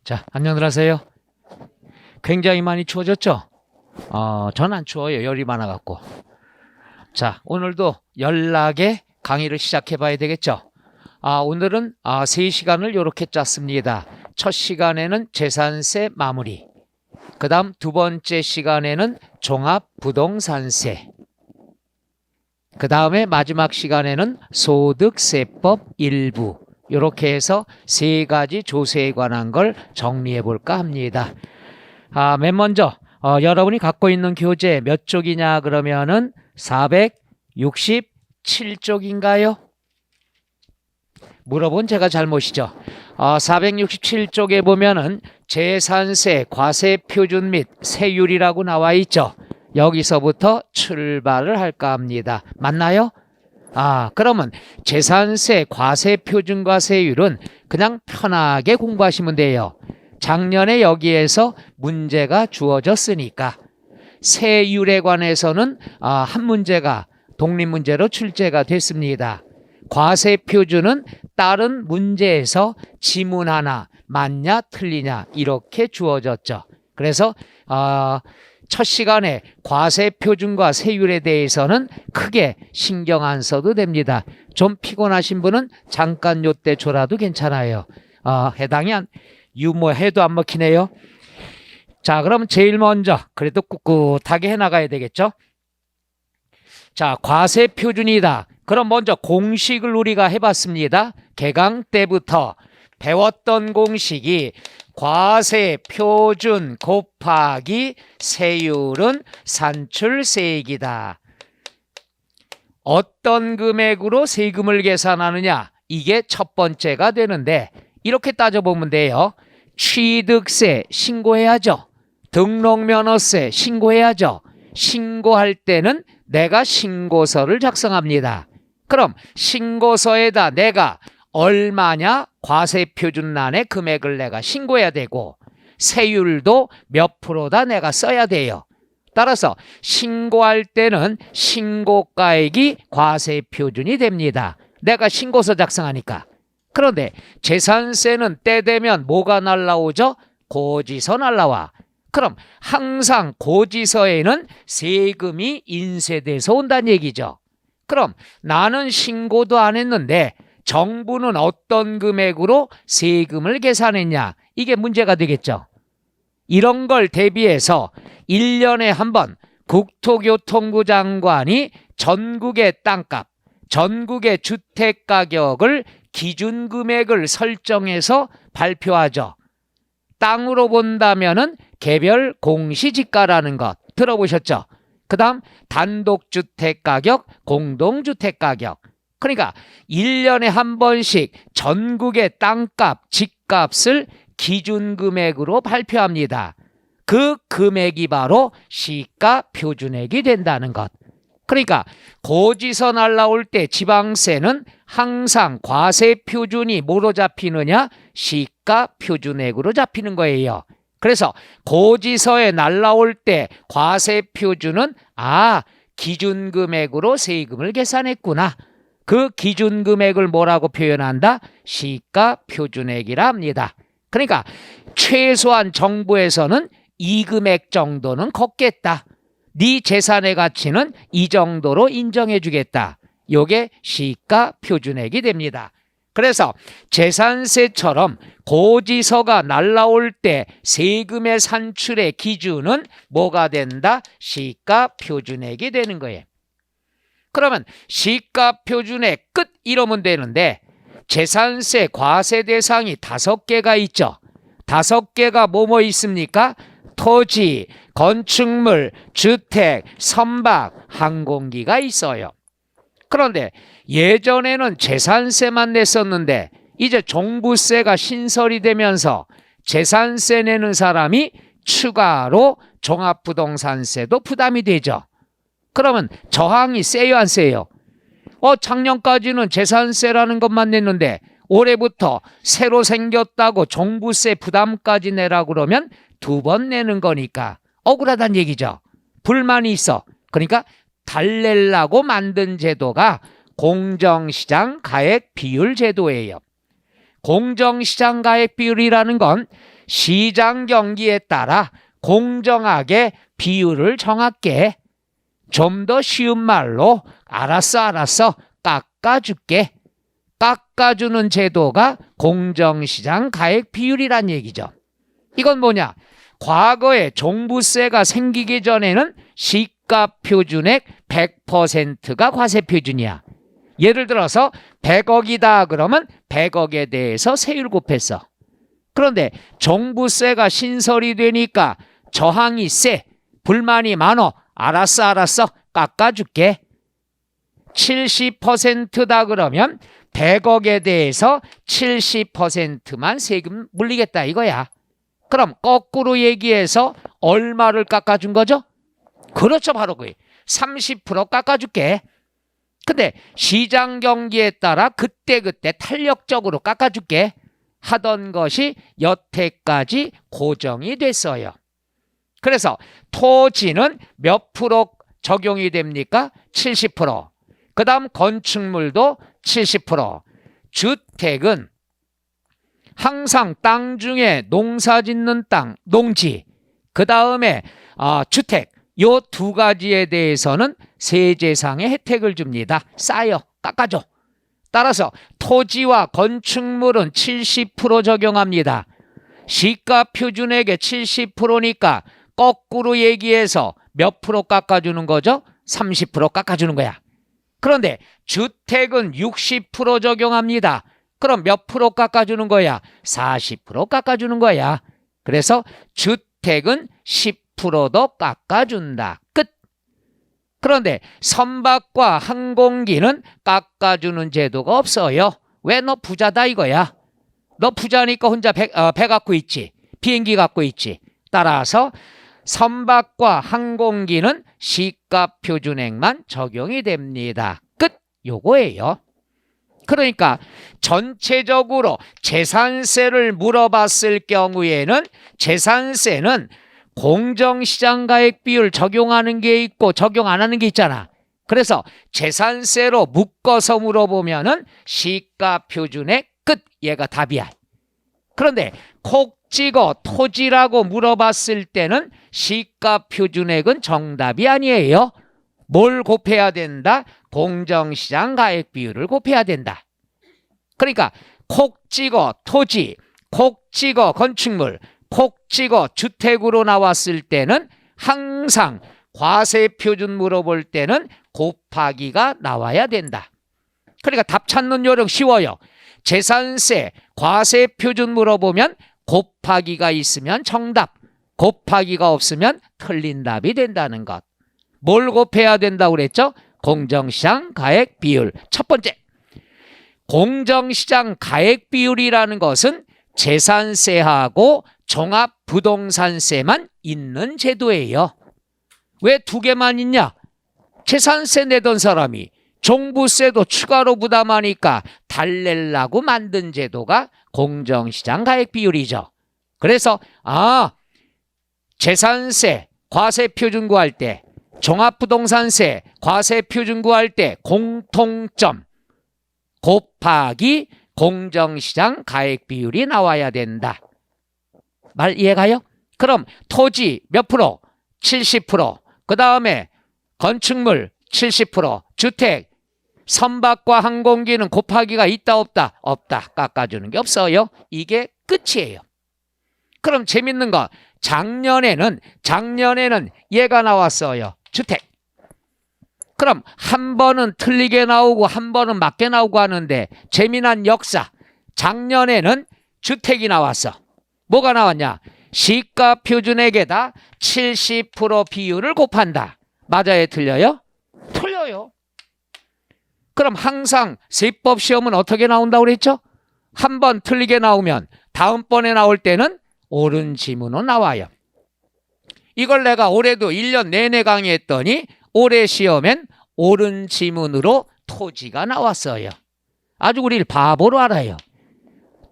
자, 안녕들 하세요. 굉장히 많이 추워졌죠? 전 안 추워요. 열이 많아갖고. 자, 오늘도 연락에 강의를 시작해 봐야 되겠죠? 오늘은 3시간을 이렇게 짰습니다. 첫 시간에는 재산세 마무리. 그 다음 두 번째 시간에는 종합부동산세. 그 다음에 마지막 시간에는 소득세법 일부. 이렇게 해서 세 가지 조세에 관한 걸 정리해 볼까 합니다. 맨 먼저 여러분이 갖고 있는 교재 몇 쪽이냐 그러면은 467쪽인가요? 물어본 제가 잘못이죠. 467쪽에 보면은 재산세, 과세 표준 및 세율이라고 나와 있죠. 여기서부터 출발을 할까 합니다. 맞나요? 그러면 재산세, 과세 표준과 세율은 그냥 편하게 공부하시면 돼요. 작년에 여기에서 문제가 주어졌으니까. 세율에 관해서는 한 문제가 독립문제로 출제가 됐습니다. 과세 표준은 다른 문제에서 지문 하나 맞냐 틀리냐 이렇게 주어졌죠. 그래서 첫 시간에 과세 표준과 세율에 대해서는 크게 신경 안 써도 됩니다. 좀 피곤하신 분은 잠깐 요때 줘라도 괜찮아요. 해당이 유머해도 안 먹히네요. 자, 그럼 제일 먼저 그래도 꿋꿋하게 해나가야 되겠죠. 자, 과세 표준이다. 그럼 먼저 공식을 우리가 해봤습니다. 개강 때부터 배웠던 공식이 과세 표준 곱하기 세율은 산출세액이다. 어떤 금액으로 세금을 계산하느냐? 이게 첫 번째가 되는데 이렇게 따져보면 돼요. 취득세 신고해야죠. 등록면허세 신고해야죠. 신고할 때는 내가 신고서를 작성합니다. 그럼 신고서에다 내가 얼마냐 과세표준란에 금액을 내가 신고해야 되고 세율도 몇 프로다 내가 써야 돼요. 따라서 신고할 때는 신고가액이 과세표준이 됩니다. 내가 신고서 작성하니까. 그런데 재산세는 때 되면 뭐가 날라오죠? 고지서 날라와. 그럼 항상 고지서에는 세금이 인쇄돼서 온다는 얘기죠. 그럼 나는 신고도 안 했는데 정부는 어떤 금액으로 세금을 계산했냐? 이게 문제가 되겠죠. 이런 걸 대비해서 1년에 한 번 국토교통부 장관이 전국의 땅값, 전국의 주택가격을 기준금액을 설정해서 발표하죠. 땅으로 본다면은 개별 공시지가라는 것 들어보셨죠? 그 다음 단독주택가격, 공동주택가격. 그러니까 1년에 한 번씩 전국의 땅값, 집값을 기준금액으로 발표합니다. 그 금액이 바로 시가 표준액이 된다는 것. 그러니까 고지서 날라올 때 지방세는 항상 과세 표준이 뭐로 잡히느냐? 시가 표준액으로 잡히는 거예요. 그래서 고지서에 날라올 때 과세 표준은 기준금액으로 세금을 계산했구나. 그 기준금액을 뭐라고 표현한다? 시가 표준액이라 합니다. 그러니까 최소한 정부에서는 이 금액 정도는 걷겠다. 네 재산의 가치는 이 정도로 인정해 주겠다. 이게 시가 표준액이 됩니다. 그래서 재산세처럼 고지서가 날라올 때 세금의 산출의 기준은 뭐가 된다? 시가 표준액이 되는 거예요. 그러면 시가 표준액 끝 이러면 되는데 재산세 과세 대상이 5개가 있죠. 5개가 뭐뭐 있습니까? 토지, 건축물, 주택, 선박, 항공기가 있어요. 그런데 예전에는 재산세만 냈었는데 이제 종부세가 신설이 되면서 재산세 내는 사람이 추가로 종합부동산세도 부담이 되죠. 그러면 저항이 세요 안 세요? 작년까지는 재산세라는 것만 냈는데 올해부터 새로 생겼다고 종부세 부담까지 내라 그러면 2번 내는 거니까 억울하다는 얘기죠. 불만이 있어. 그러니까 달래려고 만든 제도가 공정시장 가액 비율 제도예요. 공정시장 가액 비율이라는 건 시장 경기에 따라 공정하게 비율을 정할게. 좀 더 쉬운 말로 알았어 깎아줄게. 깎아주는 제도가 공정시장 가액 비율이란 얘기죠. 이건 뭐냐? 과거에 종부세가 생기기 전에는 시가 표준액 100%가 과세 표준이야. 예를 들어서 100억이다 그러면 100억에 대해서 세율 곱했어. 그런데 종부세가 신설이 되니까 저항이 세, 불만이 많어. 알았어 깎아줄게. 70%다 그러면 100억에 대해서 70%만 세금 물리겠다 이거야. 그럼 거꾸로 얘기해서 얼마를 깎아준 거죠? 그렇죠, 바로 그게 30% 깎아줄게. 근데 시장 경기에 따라 그때그때 탄력적으로 깎아줄게 하던 것이 여태까지 고정이 됐어요. 그래서 토지는 몇 프로 적용이 됩니까? 70%. 그 다음 건축물도 70%. 주택은 항상 땅 중에 농사 짓는 땅, 농지, 그 다음에 주택, 요 두 가지에 대해서는 세제상의 혜택을 줍니다. 싸요. 깎아줘. 따라서 토지와 건축물은 70% 적용합니다. 시가 표준액의 70%니까 거꾸로 얘기해서 몇 프로 깎아주는 거죠? 30% 깎아주는 거야. 그런데 주택은 60% 적용합니다. 그럼 몇 프로 깎아주는 거야? 40% 깎아주는 거야. 그래서 주택은 10%더 깎아준다. 끝. 그런데 선박과 항공기는 깎아주는 제도가 없어요. 왜? 너 부자다 이거야. 너 부자니까 혼자 배 갖고 있지. 비행기 갖고 있지. 따라서 선박과 항공기는 시가 표준액만 적용이 됩니다. 끝. 요거예요. 그러니까 전체적으로 재산세를 물어봤을 경우에는 재산세는 공정시장가액 비율 적용하는 게 있고 적용 안 하는 게 있잖아. 그래서 재산세로 묶어서 물어보면은 시가 표준액 끝. 얘가 답이야. 그런데 콕 찍어 토지라고 물어봤을 때는 시가 표준액은 정답이 아니에요. 뭘 곱해야 된다? 공정시장 가액 비율을 곱해야 된다. 그러니까 콕 찍어 토지, 콕 찍어 건축물, 콕 찍어 주택으로 나왔을 때는 항상 과세 표준 물어볼 때는 곱하기가 나와야 된다. 그러니까 답 찾는 요령 쉬워요. 재산세, 과세 표준 물어보면 곱하기가 있으면 정답, 곱하기가 없으면 틀린 답이 된다는 것. 뭘 곱해야 된다고 그랬죠? 공정시장 가액 비율. 첫 번째, 공정시장 가액 비율이라는 것은 재산세하고 종합부동산세만 있는 제도예요. 왜 두 개만 있냐? 재산세 내던 사람이 종부세도 추가로 부담하니까 달래려고 만든 제도가 공정시장 가액 비율이죠. 그래서 재산세 과세 표준 구할 때, 종합부동산세 과세 표준 구할 때 공통점 곱하기 공정시장 가액 비율이 나와야 된다. 말 이해가요? 그럼 토지 몇 프로? 70%. 그 다음에 건축물 70%. 주택, 선박과 항공기는 곱하기가 있다 없다? 없다. 깎아주는 게 없어요. 이게 끝이에요. 그럼 재밌는 거, 작년에는 얘가 나왔어요. 주택. 그럼 한 번은 틀리게 나오고 한 번은 맞게 나오고 하는데 재미난 역사. 작년에는 주택이 나왔어. 뭐가 나왔냐? 시가 표준액에다 70% 비율을 곱한다. 맞아요? 틀려요? 틀려요. 그럼 항상 세법 시험은 어떻게 나온다고 그랬죠? 한 번 틀리게 나오면 다음번에 나올 때는 옳은 지문으로 나와요. 이걸 내가 올해도 1년 내내 강의했더니 올해 시험엔 옳은 지문으로 토지가 나왔어요. 아주 우리를 바보로 알아요.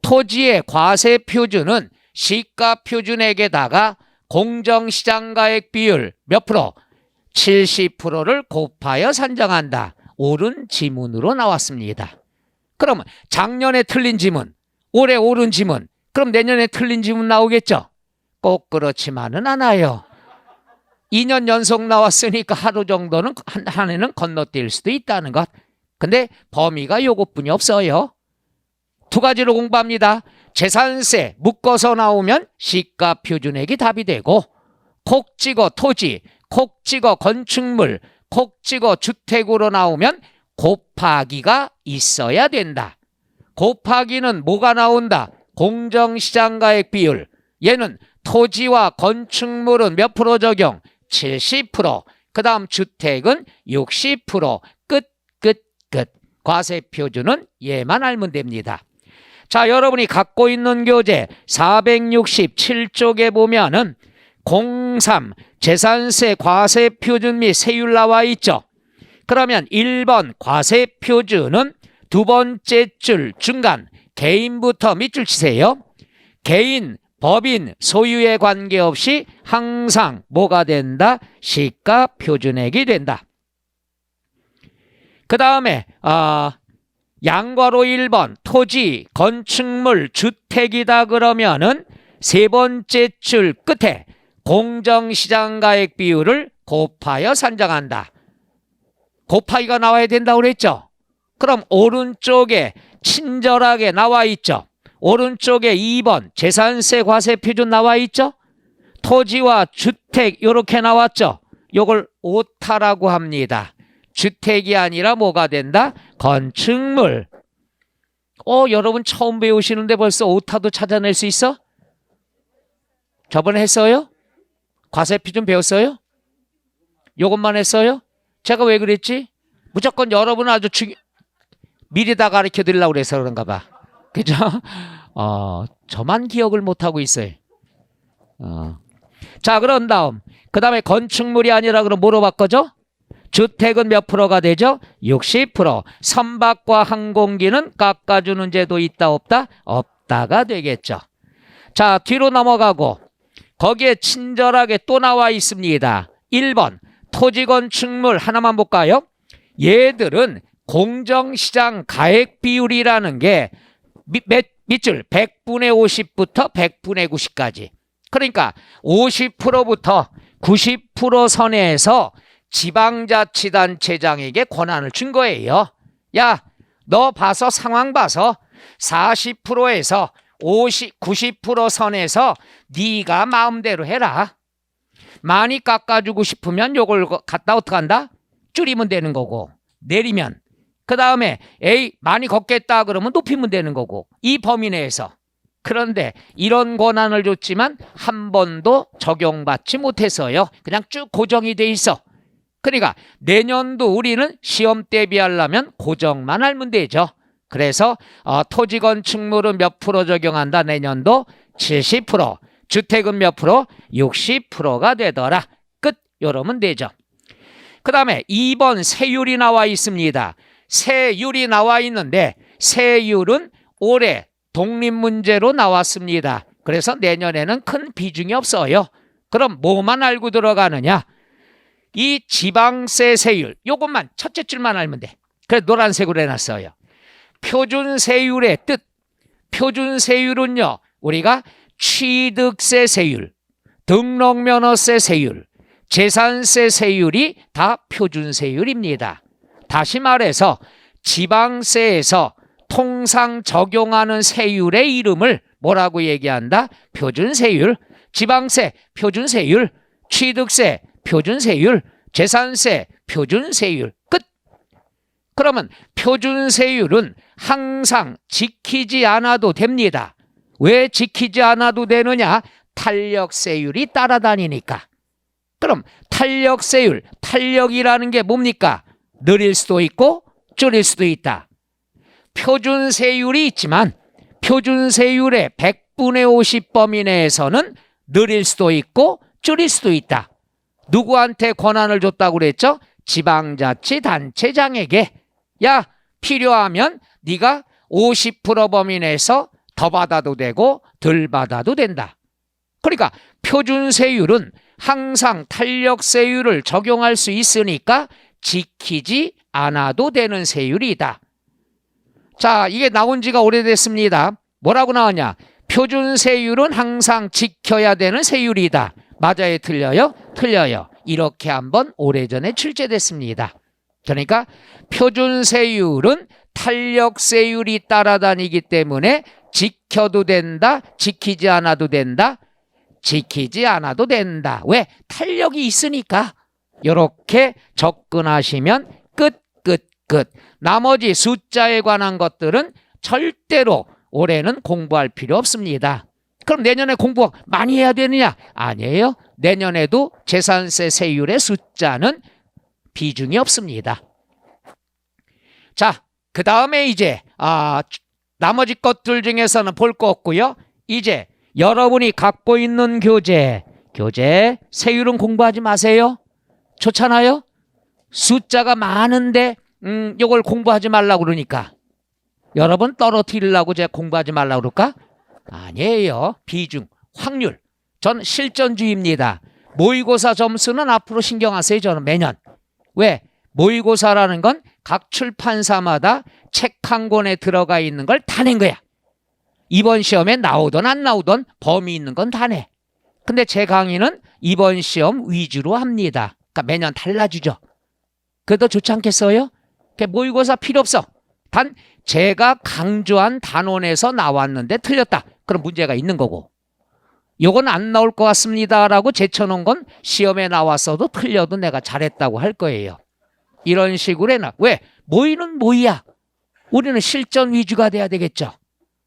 토지의 과세 표준은 시가 표준액에다가 공정시장가액 비율 몇 프로? 70%를 곱하여 산정한다. 옳은 지문으로 나왔습니다. 그러면 작년에 틀린 지문, 올해 옳은 지문 그럼 내년에 틀린 지문 나오겠죠? 꼭 그렇지만은 않아요. 2년 연속 나왔으니까 하루 정도는 한 해는 건너뛸 수도 있다는 것. 근데 범위가 요것뿐이 없어요. 두 가지로 공부합니다. 재산세 묶어서 나오면 시가 표준액이 답이 되고, 콕 찍어 토지, 콕 찍어 건축물, 콕 찍어 주택으로 나오면 곱하기가 있어야 된다. 곱하기는 뭐가 나온다? 공정시장가액 비율. 얘는 토지와 건축물은 몇 프로 적용? 70%. 그 다음 주택은 60%. 끝. 과세표준은 얘만 알면 됩니다. 자, 여러분이 갖고 있는 교재 467쪽에 보면은 03 재산세 과세표준 및 세율 나와 있죠. 그러면 1번 과세표준은 두 번째 줄 중간 개인부터 밑줄 치세요. 개인, 법인, 소유에 관계없이 항상 뭐가 된다? 시가 표준액이 된다. 그 다음에 양괄호 1번 토지, 건축물, 주택이다 그러면은 세 번째 줄 끝에 공정시장가액 비율을 곱하여 산정한다. 곱하기가 나와야 된다고 그랬죠? 그럼 오른쪽에 친절하게 나와 있죠? 오른쪽에 2번 재산세 과세표준 나와 있죠? 토지와 주택 이렇게 나왔죠? 이걸 오타라고 합니다. 주택이 아니라 뭐가 된다? 건축물. 여러분 처음 배우시는데 벌써 오타도 찾아낼 수 있어? 저번에 했어요? 과세표준 배웠어요? 요것만 했어요? 제가 왜 그랬지? 무조건 여러분은 아주 미리 다 가르쳐 드리려고 그래서 그런가 봐. 그죠? 저만 기억을 못하고 있어요. 자, 그런 다음 그 다음에 건축물이 아니라 그럼 뭐로 바꿔죠? 주택은 몇 프로가 되죠? 60%. 선박과 항공기는 깎아주는 제도 있다 없다? 없다가 되겠죠. 자, 뒤로 넘어가고 거기에 친절하게 또 나와 있습니다. 1번 토지 건축물 하나만 볼까요? 얘들은 공정시장 가액 비율이라는 게 밑줄 100분의 50부터 100분의 90까지. 그러니까 50%부터 90% 선에서 지방자치단체장에게 권한을 준 거예요. 야, 너 봐서 상황 봐서 40%에서 90% 선에서 네가 마음대로 해라. 많이 깎아주고 싶으면 요걸 갖다 어떻게 한다? 줄이면 되는 거고, 내리면 그 다음에 많이 걷겠다 그러면 높이면 되는 거고, 이 범위 내에서. 그런데 이런 권한을 줬지만 한 번도 적용받지 못해서요. 그냥 쭉 고정이 돼 있어. 그러니까 내년도 우리는 시험 대비하려면 고정만 알면 되죠. 그래서 토지 건축물은 몇 프로 적용한다? 내년도 70%. 주택은 몇 프로? 60%가 되더라. 끝. 이러면 되죠. 그 다음에 2번 세율이 나와 있습니다. 세율이 나와 있는데 세율은 올해 독립문제로 나왔습니다. 그래서 내년에는 큰 비중이 없어요. 그럼 뭐만 알고 들어가느냐? 이 지방세 세율, 요것만 첫째 줄만 알면 돼. 그래서 노란색으로 해놨어요. 표준세율의 뜻. 표준세율은요, 우리가 취득세 세율, 등록면허세 세율, 재산세 세율이 다 표준세율입니다. 다시 말해서 지방세에서 통상 적용하는 세율의 이름을 뭐라고 얘기한다? 표준세율. 지방세 표준세율, 취득세 표준세율, 재산세 표준세율. 끝. 그러면 표준세율은 항상 지키지 않아도 됩니다. 왜 지키지 않아도 되느냐? 탄력세율이 따라다니니까. 그럼 탄력세율, 탄력이라는 게 뭡니까? 느릴 수도 있고 줄일 수도 있다. 표준세율이 있지만 표준세율의 100분의 50 범위 내에서는 느릴 수도 있고 줄일 수도 있다. 누구한테 권한을 줬다고 그랬죠? 지방자치단체장에게. 야, 필요하면 네가 50% 범위 내에서 더 받아도 되고 덜 받아도 된다. 그러니까 표준세율은 항상 탄력세율을 적용할 수 있으니까 지키지 않아도 되는 세율이다. 자, 이게 나온 지가 오래됐습니다. 뭐라고 나왔냐? 표준 세율은 항상 지켜야 되는 세율이다. 맞아요, 틀려요? 틀려요. 이렇게 한번 오래전에 출제됐습니다. 그러니까 표준 세율은 탄력 세율이 따라다니기 때문에 지켜도 된다, 지키지 않아도 된다, 지키지 않아도 된다. 왜? 탄력이 있으니까. 이렇게 접근하시면 끝. 나머지 숫자에 관한 것들은 절대로 올해는 공부할 필요 없습니다. 그럼 내년에 공부 많이 해야 되느냐? 아니에요. 내년에도 재산세 세율의 숫자는 비중이 없습니다. 자, 그 다음에 이제 나머지 것들 중에서는 볼 거 없고요. 이제 여러분이 갖고 있는 교재 세율은 공부하지 마세요. 좋잖아요. 숫자가 많은데 이걸 공부하지 말라고 그러니까 여러분 떨어뜨리려고 제가 공부하지 말라고 그럴까? 아니에요. 비중, 확률. 전 실전주의입니다. 모의고사 점수는 앞으로 신경하세요. 저는 매년. 왜? 모의고사라는 건 각 출판사마다 책 한 권에 들어가 있는 걸 다 낸 거야. 이번 시험에 나오든 안 나오든 범위 있는 건 다 내. 근데 제 강의는 이번 시험 위주로 합니다. 그러니까 매년 달라지죠. 그래도 좋지 않겠어요? 모의고사 필요 없어. 단 제가 강조한 단원에서 나왔는데 틀렸다. 그럼 문제가 있는 거고. 요건 안 나올 것 같습니다라고 제쳐놓은 건 시험에 나왔어도 틀려도 내가 잘했다고 할 거예요. 이런 식으로 해놔. 왜? 모의는 모의야. 우리는 실전 위주가 돼야 되겠죠.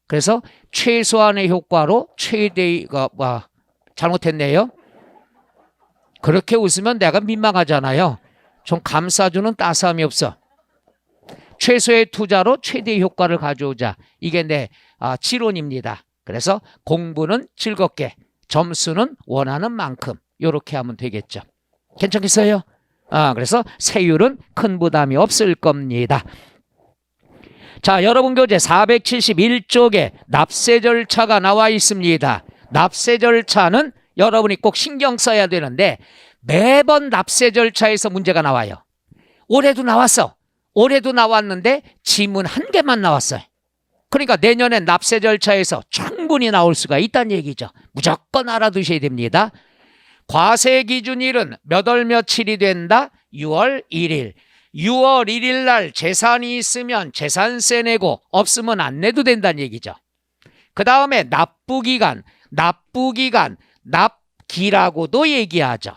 그래서 최소한의 효과로 최대의 잘못했네요. 그렇게 웃으면 내가 민망하잖아요. 좀 감싸주는 따스함이 없어. 최소의 투자로 최대의 효과를 가져오자. 이게 내 지론입니다. 그래서 공부는 즐겁게, 점수는 원하는 만큼 이렇게 하면 되겠죠. 괜찮겠어요? 그래서 세율은 큰 부담이 없을 겁니다. 자, 여러분 교재 471쪽에 납세 절차가 나와 있습니다. 납세 절차는 여러분이 꼭 신경 써야 되는데 매번 납세 절차에서 문제가 나와요. 올해도 나왔어. 올해도 나왔는데 지문 한 개만 나왔어요. 그러니까 내년엔 납세 절차에서 충분히 나올 수가 있다는 얘기죠. 무조건 알아두셔야 됩니다. 과세 기준일은 몇 월 며칠이 된다? 6월 1일. 6월 1일 날 재산이 있으면 재산세 내고 없으면 안 내도 된다는 얘기죠. 그 다음에 납부기간, 납기라고도 얘기하죠.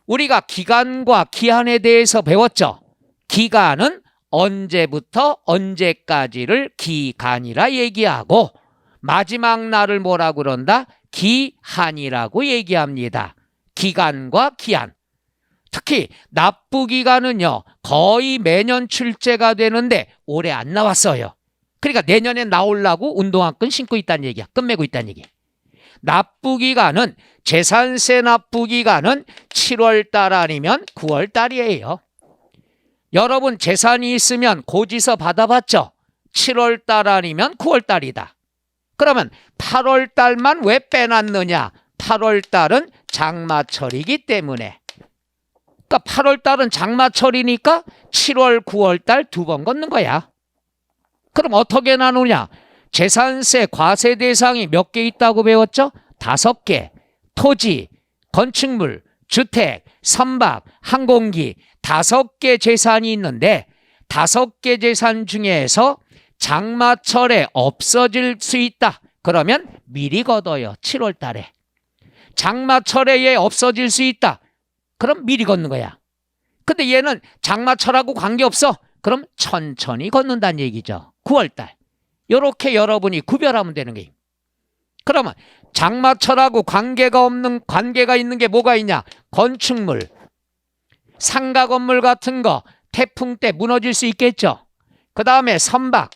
우리가 기간과 기한에 대해서 배웠죠. 기간은 언제부터 언제까지를 기간이라 얘기하고 마지막 날을 뭐라 그런다? 기한이라고 얘기합니다. 기간과 기한. 특히 납부기간은요 거의 매년 출제가 되는데 올해 안 나왔어요. 그러니까 내년에 나오려고 운동화끈 신고 있다는 얘기야. 끝매고 있다는 얘기. 납부기간은 재산세 납부기간은 7월 달 아니면 9월 달이에요. 여러분 재산이 있으면 고지서 받아봤죠? 7월 달 아니면 9월 달이다. 그러면 8월 달만 왜 빼놨느냐? 8월 달은 장마철이기 때문에. 그러니까 8월 달은 장마철이니까 7월, 9월 달 두 번 걷는 거야. 그럼 어떻게 나누냐? 재산세 과세 대상이 몇 개 있다고 배웠죠? 5개. 토지, 건축물, 주택, 선박, 항공기 5개 재산이 있는데 5개 재산 중에서 장마철에 없어질 수 있다. 그러면 미리 걷어요. 7월 달에. 장마철에 없어질 수 있다. 그럼 미리 걷는 거야. 근데 얘는 장마철하고 관계없어. 그럼 천천히 걷는다는 얘기죠. 9월 달. 이렇게 여러분이 구별하면 되는 거예요. 그러면 장마철하고 관계가 있는 게 뭐가 있냐? 건축물, 상가 건물 같은 거 태풍 때 무너질 수 있겠죠. 그 다음에 선박,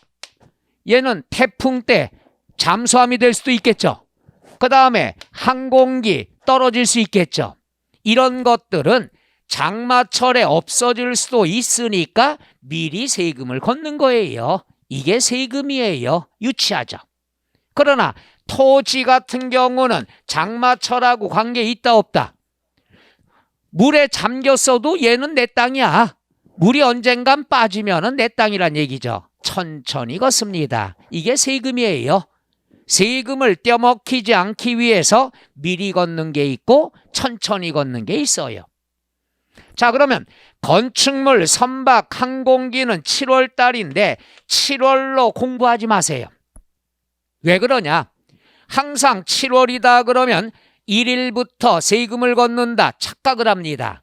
얘는 태풍 때 잠수함이 될 수도 있겠죠. 그 다음에 항공기 떨어질 수 있겠죠. 이런 것들은 장마철에 없어질 수도 있으니까 미리 세금을 걷는 거예요. 이게 세금이에요. 유치하죠. 그러나 토지 같은 경우는 장마철하고 관계 있다 없다? 물에 잠겼어도 얘는 내 땅이야. 물이 언젠간 빠지면 내 땅이란 얘기죠. 천천히 걷습니다. 이게 세금이에요. 세금을 떼먹히지 않기 위해서 미리 걷는 게 있고 천천히 걷는 게 있어요. 자, 그러면 건축물, 선박, 항공기는 7월 달인데 7월로 공부하지 마세요. 왜 그러냐? 항상 7월이다 그러면 1일부터 세금을 걷는다 착각을 합니다.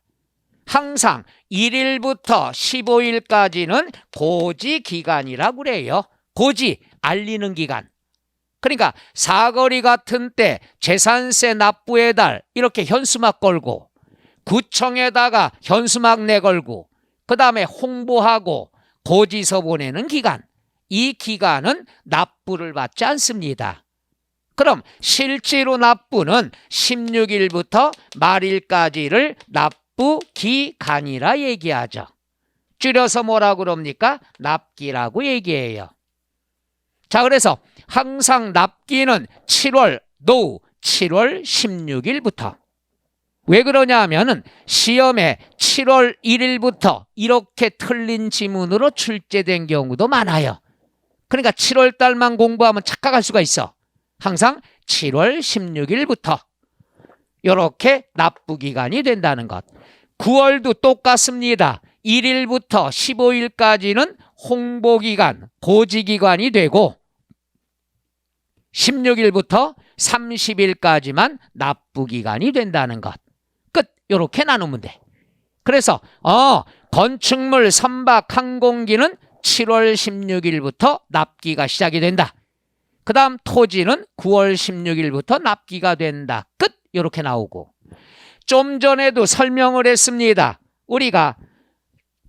항상 1일부터 15일까지는 고지 기간이라고 그래요. 고지, 알리는 기간. 그러니까 사거리 같은 때 재산세 납부의 달 이렇게 현수막 걸고 구청에다가 현수막 내걸고 그 다음에 홍보하고 고지서 보내는 기간. 이 기간은 납부를 받지 않습니다. 그럼 실제로 납부는 16일부터 말일까지를 납부 기간이라 얘기하죠. 줄여서 뭐라고 그럽니까? 납기라고 얘기해요. 자, 그래서 항상 납기는 7월 노후 7월 16일부터. 왜 그러냐 하면은 시험에 7월 1일부터 이렇게 틀린 지문으로 출제된 경우도 많아요. 그러니까 7월 달만 공부하면 착각할 수가 있어. 항상 7월 16일부터 이렇게 납부 기간이 된다는 것. 9월도 똑같습니다. 1일부터 15일까지는 홍보 기간, 고지 기간이 되고 16일부터 30일까지만 납부 기간이 된다는 것. 끝. 이렇게 나누면 돼. 그래서 건축물, 선박, 항공기는 7월 16일부터 납기가 시작이 된다. 그 다음 토지는 9월 16일부터 납기가 된다. 끝. 이렇게 나오고. 좀 전에도 설명을 했습니다. 우리가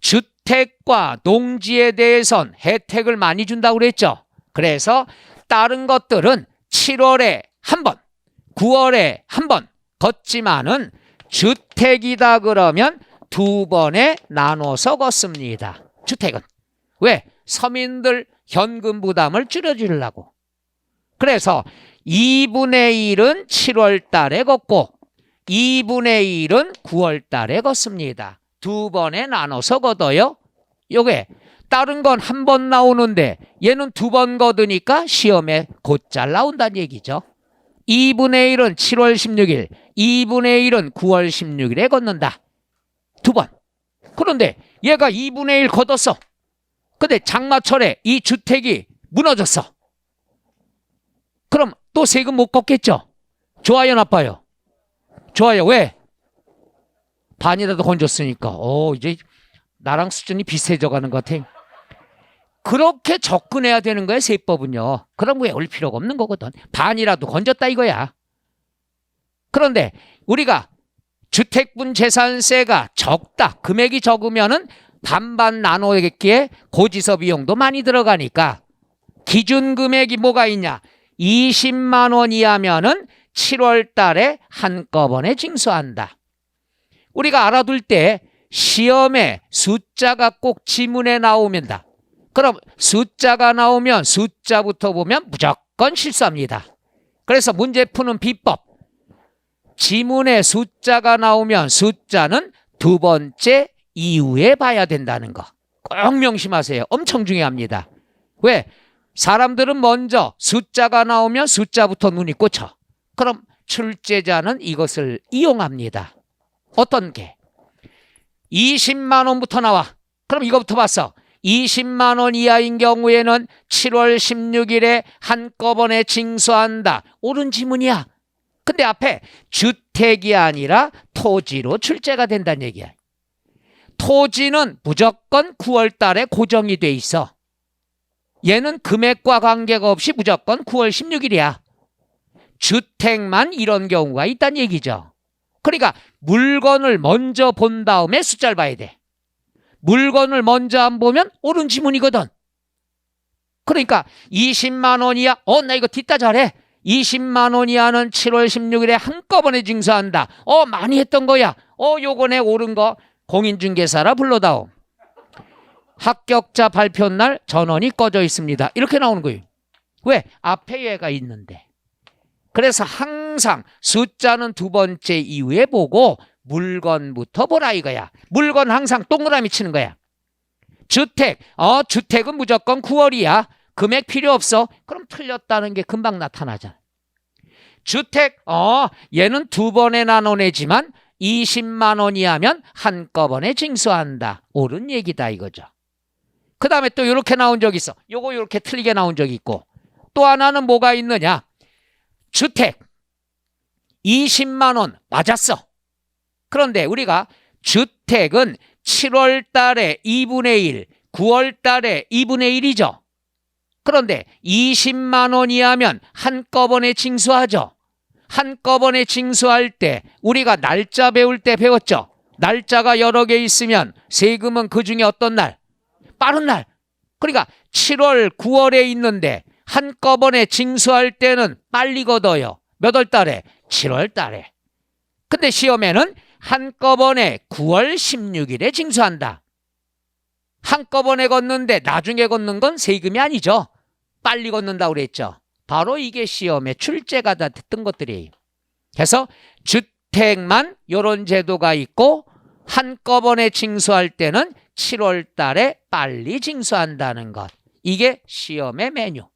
주택과 농지에 대해선 혜택을 많이 준다고 그랬죠. 그래서 다른 것들은 7월에 한 번, 9월에 한 번 걷지만은 주택이다 그러면 두 번에 나눠서 걷습니다. 주택은. 왜? 서민들 현금 부담을 줄여주려고. 그래서 2분의 1은 7월 달에 걷고 2분의 1은 9월 달에 걷습니다. 두 번에 나눠서 걷어요. 요게 다른 건 한 번 나오는데 얘는 두 번 걷으니까 시험에 곧잘 나온다는 얘기죠. 2분의 1은 7월 16일, 2분의 1은 9월 16일에 걷는다. 두 번. 그런데 얘가 2분의 1 걷었어. 근데 장마철에 이 주택이 무너졌어. 그럼 또 세금 못 걷겠죠? 좋아요, 나빠요? 좋아요. 왜? 반이라도 건졌으니까. 이제 나랑 수준이 비슷해져 가는 것 같아. 그렇게 접근해야 되는 거야, 세법은요. 그럼 외울 필요가 없는 거거든. 반이라도 건졌다 이거야. 그런데 우리가 주택분 재산세가 적다, 금액이 적으면은 반반 나누기에 고지서 비용도 많이 들어가니까 기준 금액이 뭐가 있냐? 20만 원 이하면은 7월 달에 한꺼번에 징수한다. 우리가 알아둘 때 시험에 숫자가 꼭 지문에 나오면다. 그럼 숫자가 나오면 숫자부터 보면 무조건 실수합니다. 그래서 문제 푸는 비법. 지문에 숫자가 나오면 숫자는 두 번째 이후에 봐야 된다는 거. 꼭 명심하세요. 엄청 중요합니다. 왜? 사람들은 먼저 숫자가 나오면 숫자부터 눈이 꽂혀. 그럼 출제자는 이것을 이용합니다. 어떤 게? 20만 원부터 나와. 그럼 이거부터 봤어. 20만 원 이하인 경우에는 7월 16일에 한꺼번에 징수한다. 옳은 지문이야. 근데 앞에 주택이 아니라 토지로 출제가 된다는 얘기야. 토지는 무조건 9월 달에 고정이 돼 있어. 얘는 금액과 관계가 없이 무조건 9월 16일이야. 주택만 이런 경우가 있다는 얘기죠. 그러니까 물건을 먼저 본 다음에 숫자를 봐야 돼. 물건을 먼저 안 보면 옳은 지문이거든. 그러니까 20만 원 이하, 나 이거 뒷다 잘해. 20만 원 이하는 7월 16일에 한꺼번에 징수한다. 많이 했던 거야. 요거네 옳은 거 공인중개사라 불러다오. 합격자 발표 날 전원이 꺼져 있습니다. 이렇게 나오는 거예요. 왜? 앞에 얘가 있는데. 그래서 항상 숫자는 두 번째 이후에 보고 물건부터 보라 이거야. 물건 항상 동그라미 치는 거야. 주택, 주택은 무조건 9월이야. 금액 필요 없어. 그럼 틀렸다는 게 금방 나타나잖아. 주택, 얘는 2번에 나눠내지만 20만 원이 하면 한꺼번에 징수한다. 옳은 얘기다 이거죠. 그 다음에 또 이렇게 나온 적이 있어. 요거 이렇게 틀리게 나온 적이 있고. 또 하나는 뭐가 있느냐. 주택 20만 원 맞았어. 그런데 우리가 주택은 7월 달에 2분의 1, 9월 달에 2분의 1이죠. 그런데 20만 원이 하면 한꺼번에 징수하죠. 한꺼번에 징수할 때 우리가 날짜 배울 때 배웠죠. 날짜가 여러 개 있으면 세금은 그중에 어떤 날? 빠른 날. 그러니까 7월, 9월에 있는데 한꺼번에 징수할 때는 빨리 걷어요. 몇 월 달에? 7월 달에. 근데 시험에는 한꺼번에 9월 16일에 징수한다. 한꺼번에 걷는데 나중에 걷는 건 세금이 아니죠. 빨리 걷는다고 그랬죠. 바로 이게 시험에 출제가 다 됐던 것들이에요. 그래서 주택만 이런 제도가 있고 한꺼번에 징수할 때는 7월 달에 빨리 징수한다는 것. 이게 시험의 메뉴.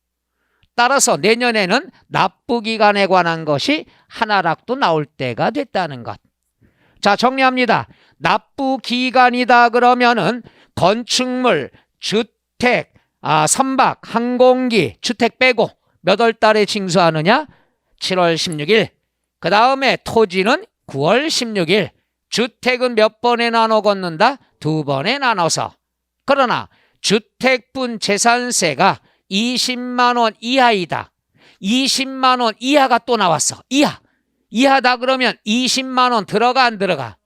따라서 내년에는 납부기간에 관한 것이 하나락도 나올 때가 됐다는 것. 자, 정리합니다. 납부기간이다 그러면은 건축물, 주택, 선박, 항공기, 주택 빼고 몇 월 달에 징수하느냐? 7월 16일. 그 다음에 토지는 9월 16일. 주택은 몇 번에 나눠 걷는다? 2번에 나눠서. 그러나 주택분 재산세가 20만 원 이하이다. 20만 원 이하가 또 나왔어. 이하다 그러면 20만 원 들어가 안 들어가?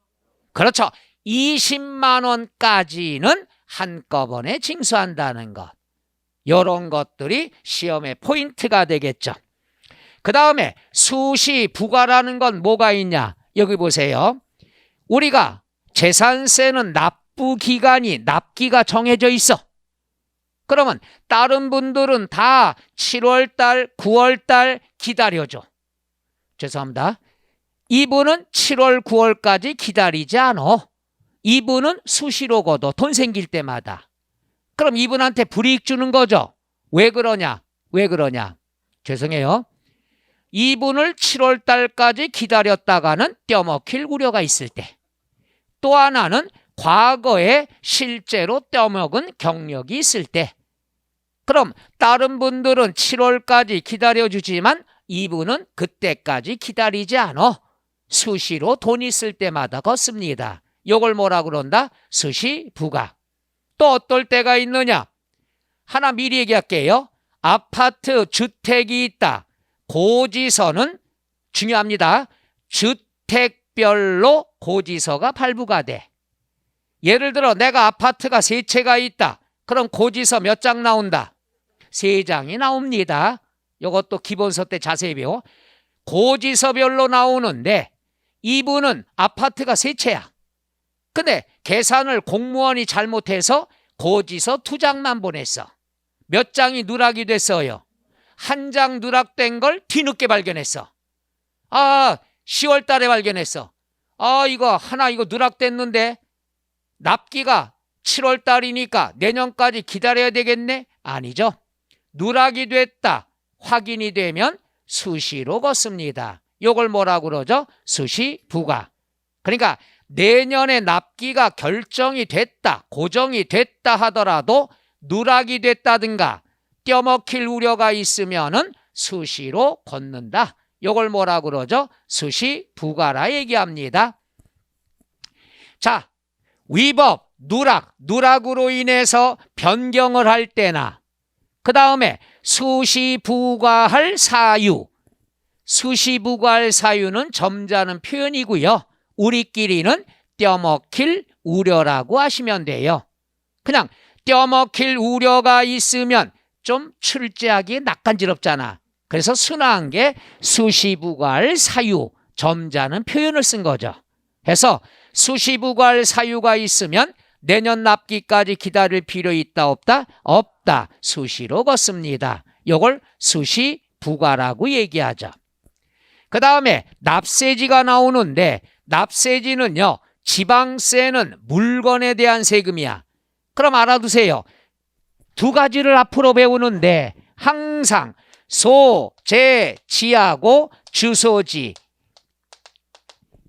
그렇죠. 20만 원까지는 한꺼번에 징수한다는 것. 이런 것들이 시험의 포인트가 되겠죠. 그 다음에 수시 부과라는 건 뭐가 있냐? 여기 보세요. 우리가 재산세는 납부기간이 납기가 정해져 있어. 그러면 다른 분들은 다 7월달, 9월달 기다려줘. 죄송합니다. 이분은 7월, 9월까지 기다리지 않아. 이분은 수시로 걷어. 돈 생길 때마다. 그럼 이분한테 불이익 주는 거죠. 왜 그러냐? 죄송해요. 이분을 7월 달까지 기다렸다가는 떼먹힐 우려가 있을 때. 또 하나는 과거에 실제로 떼먹은 경력이 있을 때. 그럼 다른 분들은 7월까지 기다려주지만 이분은 그때까지 기다리지 않아. 수시로 돈 있을 때마다 걷습니다. 이걸 뭐라 그런다? 수시 부과. 또 어떨 때가 있느냐? 하나 미리 얘기할게요. 아파트 주택이 있다. 고지서는 중요합니다. 주택별로 고지서가 발부가 돼. 예를 들어 내가 아파트가 3채가 있다. 그럼 고지서 몇 장 나온다? 3장이 나옵니다. 이것도 기본서 때 자세히 배워. 고지서별로 나오는데 이분은 아파트가 3채야. 근데 계산을 공무원이 잘못해서 고지서 2장만 보냈어. 몇 장이 누락이 됐어요? 1장 누락된 걸 뒤늦게 발견했어. 10월 달에 발견했어. 이거 누락됐는데 납기가 7월 달이니까 내년까지 기다려야 되겠네? 아니죠. 누락이 됐다. 확인이 되면 수시로 걷습니다. 이걸 뭐라고 그러죠? 수시 부과. 그러니까 내년에 납기가 결정이 됐다, 고정이 됐다 하더라도 누락이 됐다든가 떼먹힐 우려가 있으면은 수시로 걷는다. 이걸 뭐라고 그러죠? 수시 부과라 얘기합니다. 자, 위법, 누락으로 인해서 변경을 할 때나 그 다음에 수시 부과할 사유. 수시 부과할 사유는 점잖은 표현이고요. 우리끼리는 떼먹힐 우려라고 하시면 돼요. 그냥 떼먹힐 우려가 있으면 좀 출제하기 낯간지럽잖아. 그래서 순화한 게 수시 부과할 사유, 점잖은 표현을 쓴 거죠. 그래서 수시 부과할 사유가 있으면 내년 납기까지 기다릴 필요 있다 없다? 없다. 수시로 걷습니다. 이걸 수시 부과라고 얘기하죠. 그 다음에 납세지가 나오는데 두 가지를 앞으로 배우는데 항상 소재지하고 주소지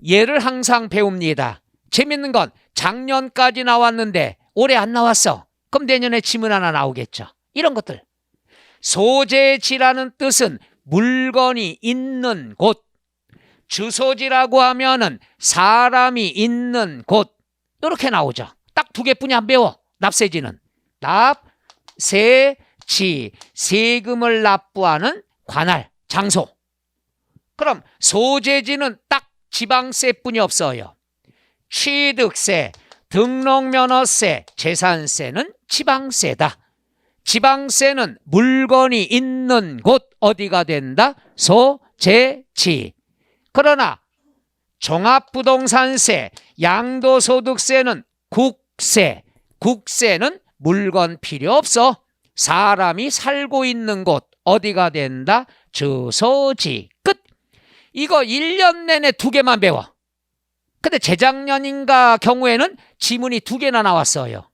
얘를 항상 배웁니다. 재밌는 건 작년까지 나왔는데 올해 안 나왔어. 그럼 내년에 지문 하나 나오겠죠. 이런 것들. 소재지라는 뜻은 물건이 있는 곳, 주소지라고 하면은 사람이 있는 곳, 이렇게 나오죠. 딱 두 개뿐이 안 배워. 납세지는 납세지, 세금을 납부하는 관할, 장소. 그럼 소재지는 딱 지방세뿐이 없어요. 취득세, 등록면허세, 재산세는 지방세다. 지방세는 물건이 있는 곳 어디가 된다? 소재지. 그러나 종합부동산세, 양도소득세는 국세. 국세는 물건 필요 없어. 사람이 살고 있는 곳 어디가 된다? 주소지. 끝. 이거 1년 내내 두 개만 배워. 근데 재작년인가 경우에는 지문이 두 개나 나왔어요.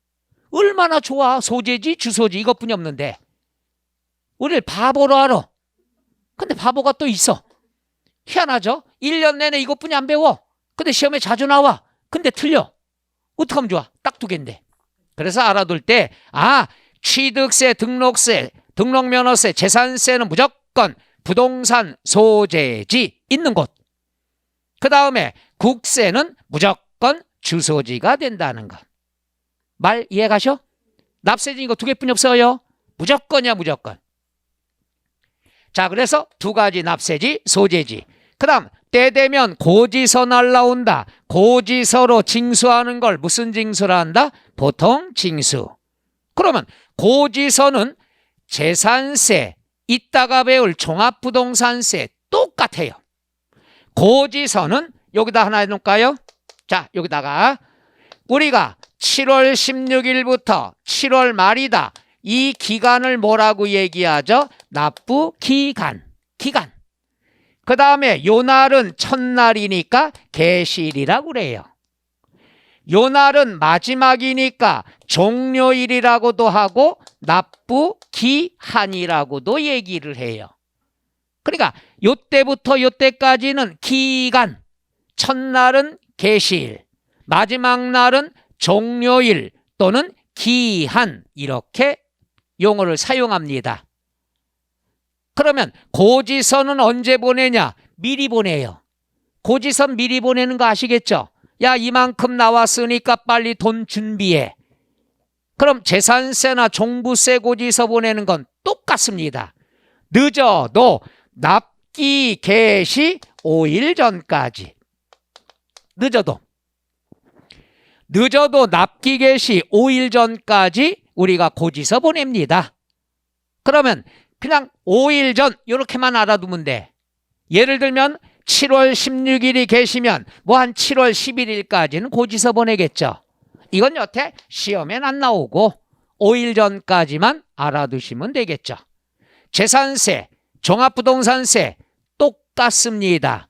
얼마나 좋아. 소재지, 주소지 이것뿐이 없는데. 우리를 바보로 알아. 근데 바보가 또 있어. 희한하죠? 1년 내내 이것뿐이 안 배워. 근데 시험에 자주 나와. 근데 틀려. 어떡하면 좋아? 딱 두 개인데. 그래서 알아둘 때 취득세, 등록세, 등록면허세, 재산세는 무조건 부동산 소재지 있는 곳. 그 다음에 국세는 무조건 주소지가 된다는 것. 말 이해가셔? 납세지 이거 두 개뿐이 없어요. 무조건이야 무조건. 자, 그래서 두 가지 납세지, 소재지. 그 다음 때 되면 고지서 날라온다. 고지서로 징수하는 걸 무슨 징수라 한다? 보통 징수. 그러면 고지서는 재산세, 이따가 배울 종합부동산세 똑같아요. 고지서는 여기다 하나 해놓을까요? 자, 여기다가 우리가 7월 16일부터 7월 말이다. 이 기간을 뭐라고 얘기하죠? 납부기간. 기간. 그 다음에 요 날은 첫날이니까 개시일이라고 그래요. 요 날은 마지막이니까 종료일이라고도 하고 납부기한이라고도 얘기를 해요. 그러니까 요 때부터 요 때까지는 기간, 첫날은 개시일, 마지막 날은 종료일 또는 기한 이렇게 용어를 사용합니다. 그러면 고지서는 언제 보내냐? 미리 보내요. 고지서 미리 보내는 거 아시겠죠? 야, 이만큼 나왔으니까 빨리 돈 준비해. 그럼 재산세나 종부세 고지서 보내는 건 똑같습니다. 늦어도 납기 개시 5일 전까지. 늦어도 납기 개시 5일 전까지 우리가 고지서 보냅니다. 그러면 그냥 5일 전 이렇게만 알아두면 돼. 예를 들면 7월 16일이 계시면 뭐 한 7월 11일까지는 고지서 보내겠죠. 이건 여태 시험엔 안 나오고 5일 전까지만 알아두시면 되겠죠. 재산세, 종합부동산세 똑같습니다.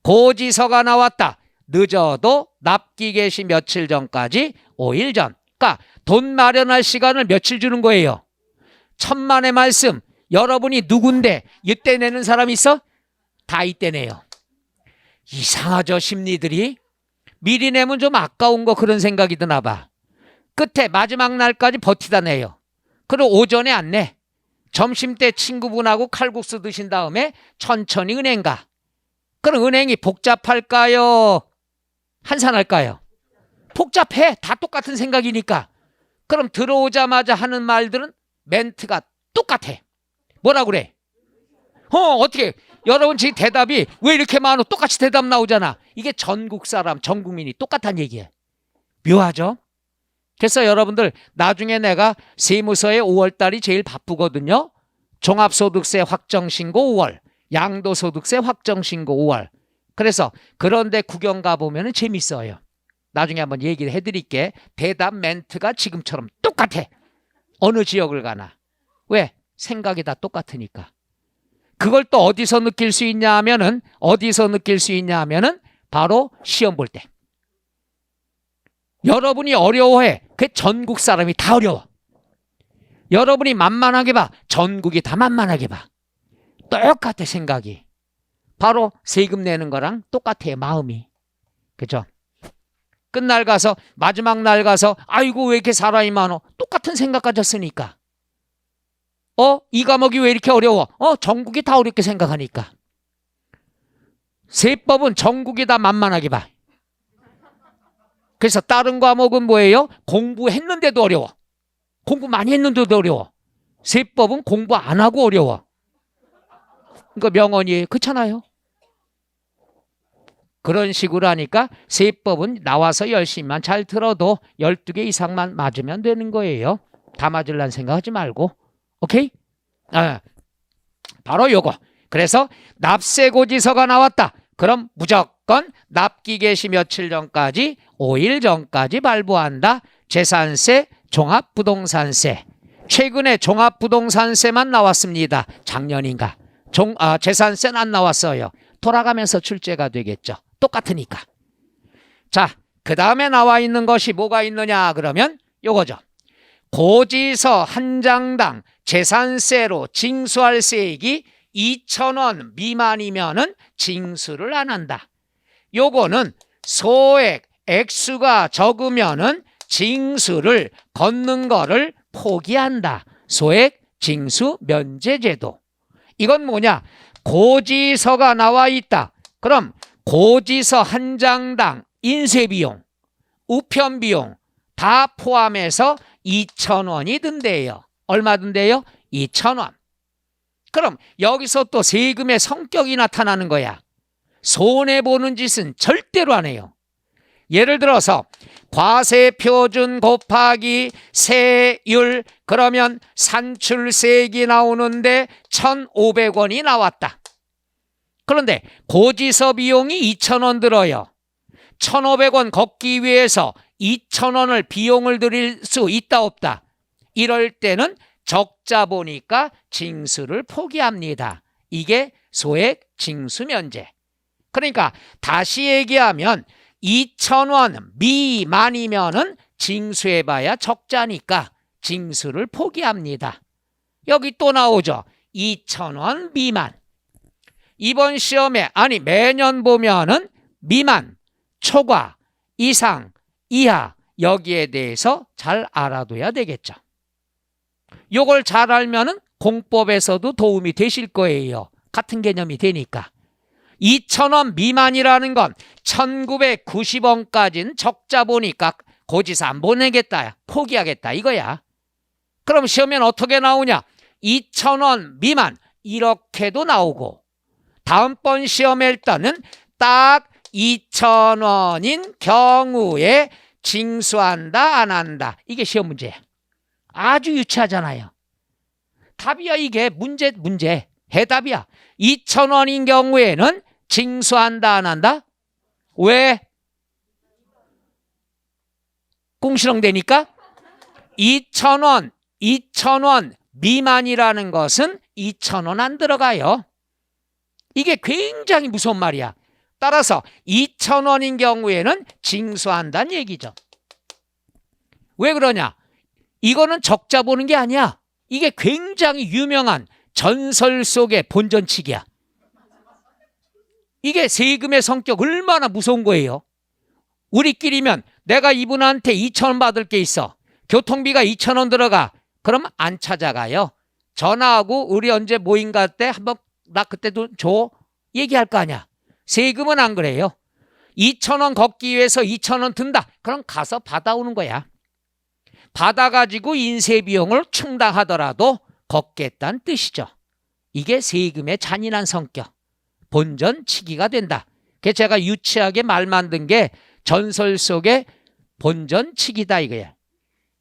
고지서가 나왔다. 늦어도 납기 개시 며칠 전까지 5일 전. 그러니까 돈 마련할 시간을 며칠 주는 거예요. 천만의 말씀. 여러분이 누군데 이때 내는 사람 있어? 다 이때 내요. 이상하죠, 심리들이. 미리 내면 좀 아까운 거 그런 생각이 드나 봐. 끝에 마지막 날까지 버티다 내요. 그리고 오전에 안 내. 점심때 친구분하고 칼국수 드신 다음에 천천히 은행 가. 그럼 은행이 복잡할까요? 한산할까요? 복잡해. 다 똑같은 생각이니까. 그럼 들어오자마자 하는 말들은 멘트가 똑같아. 뭐라 그래? 어떻게? 여러분 지금 대답이 왜 이렇게 많아? 똑같이 대답 나오잖아. 이게 전국 사람, 전 국민이 똑같다는 얘기예요. 묘하죠? 그래서 여러분들 나중에 내가 세무서에 5월달이 제일 바쁘거든요. 종합소득세 확정신고 5월, 양도소득세 확정신고 5월. 그래서 그런데 구경 가보면 재밌어요. 나중에 한번 얘기를 해드릴게. 대답 멘트가 지금처럼 똑같아. 어느 지역을 가나. 왜? 생각이 다 똑같으니까. 그걸 또 어디서 느낄 수 있냐 하면은 바로 시험 볼 때. 여러분이 어려워해. 그 전국 사람이 다 어려워. 여러분이 만만하게 봐. 전국이 다 만만하게 봐. 똑같아 생각이. 바로 세금 내는 거랑 똑같아요 마음이. 그죠? 끝날 가서 마지막 날 가서 아이고 왜 이렇게 사람이 많어. 똑같은 생각 가졌으니까. 이 과목이 왜 이렇게 어려워. 전국이 다 어렵게 생각하니까. 세법은 전국이 다 만만하게 봐. 그래서 다른 과목은 뭐예요? 공부했는데도 어려워. 공부 많이 했는데도 어려워. 세법은 공부 안 하고 어려워. 그러니까 명언이에요. 그렇잖아요. 그런 식으로 하니까 세법은 나와서 열심히만 잘 들어도 12개 이상만 맞으면 되는 거예요. 다 맞으려는 생각하지 말고. 오케이? 바로 요거. 그래서 납세고지서가 나왔다. 그럼 무조건 납기 개시 며칠 전까지 5일 전까지 발부한다. 재산세, 종합부동산세. 최근에 종합부동산세만 나왔습니다. 작년인가. 재산세는 안 나왔어요. 돌아가면서 출제가 되겠죠. 똑같으니까. 자, 그 다음에 나와 있는 것이 뭐가 있느냐 그러면 요거죠. 고지서 한 장당 재산세로 징수할 세액이 2,000원 미만이면은 징수를 안 한다. 요거는 소액 액수가 적으면은 징수를 걷는 거를 포기한다. 소액 징수 면제 제도. 이건 뭐냐? 고지서가 나와 있다. 그럼 고지서 한 장당 인쇄비용, 우편비용 다 포함해서 2,000원이 든대요. 얼마 든대요? 2,000원. 그럼 여기서 또 세금의 성격이 나타나는 거야. 손해보는 짓은 절대로 안 해요. 예를 들어서 과세표준 곱하기 세율 그러면 산출세액이 나오는데 1,500원이 나왔다. 그런데 고지서 비용이 2,000원 들어요. 1,500원 걷기 위해서 2,000원을 비용을 들일 수 있다 없다. 이럴 때는 적자 보니까 징수를 포기합니다. 이게 소액 징수 면제. 그러니까 다시 얘기하면 2,000원 미만이면은 징수해봐야 적자니까 징수를 포기합니다. 여기 또 나오죠. 2,000원 미만. 이번 시험에 매년 보면은 미만, 초과, 이상, 이하 여기에 대해서 잘 알아둬야 되겠죠. 요걸 잘 알면은 공법에서도 도움이 되실 거예요. 같은 개념이 되니까. 2,000원 미만이라는 건 1,990원까지는 적자 보니까 고지서 안 보내겠다. 포기하겠다 이거야. 그럼 시험엔 어떻게 나오냐? 2,000원 미만 이렇게도 나오고 다음번 시험에 일단은 딱 2,000원인 경우에 징수한다 안 한다. 이게 시험 문제야. 아주 유치하잖아요. 답이야 이게 문제. 해답이야. 2,000원인 경우에는 징수한다 안 한다? 왜? 꽁시렁 되니까? 2,000원 미만이라는 것은 2,000원 안 들어가요. 이게 굉장히 무서운 말이야. 따라서 2,000원인 경우에는 징수한다는 얘기죠. 왜 그러냐? 이거는 적자 보는 게 아니야. 이게 굉장히 유명한 전설 속의 본전치기야. 이게 세금의 성격 얼마나 무서운 거예요. 우리끼리면 내가 이분한테 2,000원 받을 게 있어. 교통비가 2,000원 들어가. 그럼 안 찾아가요. 전화하고 우리 언제 모임 갈 때 한번 나 그때도 줘. 얘기할 거 아니야. 세금은 안 그래요. 2,000원 걷기 위해서 2,000원 든다. 그럼 가서 받아오는 거야. 받아가지고 인쇄비용을 충당하더라도 걷겠다는 뜻이죠. 이게 세금의 잔인한 성격. 본전치기가 된다. 그래서 제가 유치하게 말 만든 게 전설 속의 본전치기다 이거야.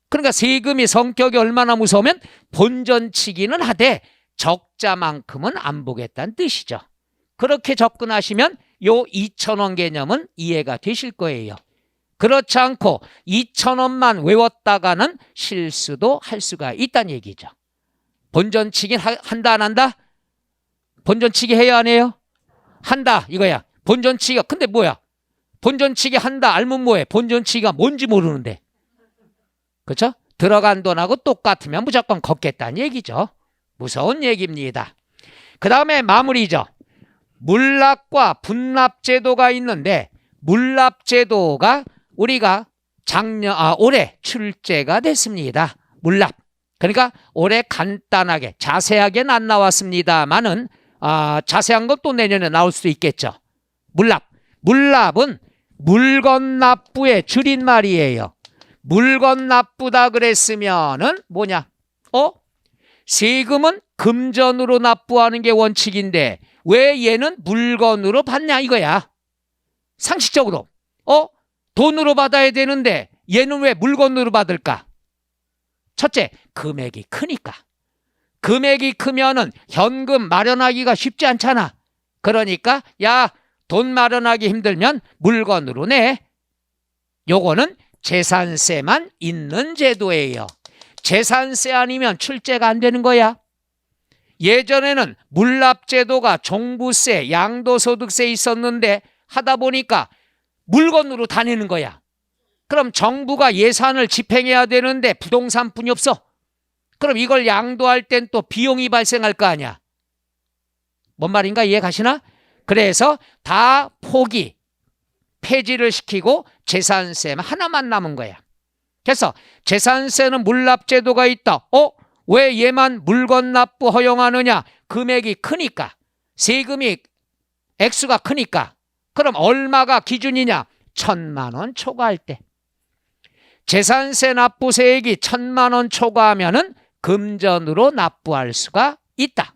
그러니까 세금이 성격이 얼마나 무서우면 본전치기는 하되 적자만큼은 안 보겠다는 뜻이죠. 그렇게 접근하시면 요 2,000원 개념은 이해가 되실 거예요. 그렇지 않고 2,000원만 외웠다가는 실수도 할 수가 있다는 얘기죠. 본전치기 한다 안 한다? 본전치기 해야 안 해요? 한다 이거야. 본전치기가 근데 뭐야? 본전치기 한다 알면 뭐해? 본전치기가 뭔지 모르는데. 그렇죠? 들어간 돈하고 똑같으면 무조건 걷겠다는 얘기죠. 무서운 얘기입니다. 그 다음에 마무리죠. 물납과 분납제도가 있는데 물납제도가 우리가 올해 출제가 됐습니다. 물납. 그러니까 올해 간단하게 자세하게는 안 나왔습니다만은 자세한 것도 내년에 나올 수도 있겠죠. 물납. 물납은 물건 납부의 줄임말이에요. 물건 납부다 그랬으면은 뭐냐? 세금은 금전으로 납부하는 게 원칙인데 왜 얘는 물건으로 받냐 이거야. 상식적으로 돈으로 받아야 되는데 얘는 왜 물건으로 받을까? 첫째, 금액이 크니까. 금액이 크면은 현금 마련하기가 쉽지 않잖아. 그러니까 돈 마련하기 힘들면 물건으로 내. 요거는 재산세만 있는 제도예요. 재산세 아니면 출제가 안 되는 거야. 예전에는 물납제도가 종부세, 양도소득세 있었는데 하다 보니까 물건으로 다니는 거야. 그럼 정부가 예산을 집행해야 되는데 부동산뿐이 없어. 그럼 이걸 양도할 땐 또 비용이 발생할 거 아니야. 뭔 말인가 이해 가시나? 그래서 다 폐지를 시키고 재산세 하나만 남은 거야. 그래서 재산세는 물납제도가 있다. 왜 얘만 물건 납부 허용하느냐? 금액이 크니까. 세금이 액수가 크니까. 그럼 얼마가 기준이냐? 1,000만 원 초과할 때. 재산세 납부세액이 1,000만 원 초과하면은 금전으로 납부할 수가 있다.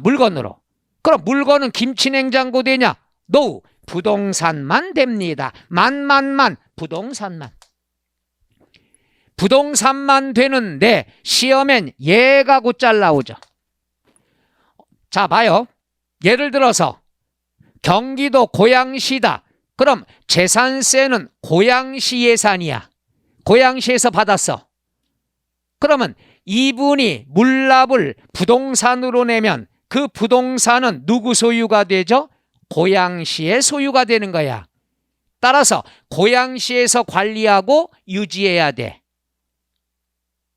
물건으로. 그럼 물건은 김치냉장고 되냐? No. 부동산만 됩니다. 만 부동산만. 부동산만 되는데 시험엔 얘가 곧잘 나오죠. 자, 봐요. 예를 들어서 경기도 고양시다. 그럼 재산세는 고양시 예산이야. 고양시에서 받았어. 그러면 이분이 물납을 부동산으로 내면 그 부동산은 누구 소유가 되죠? 고양시의 소유가 되는 거야. 따라서 고양시에서 관리하고 유지해야 돼.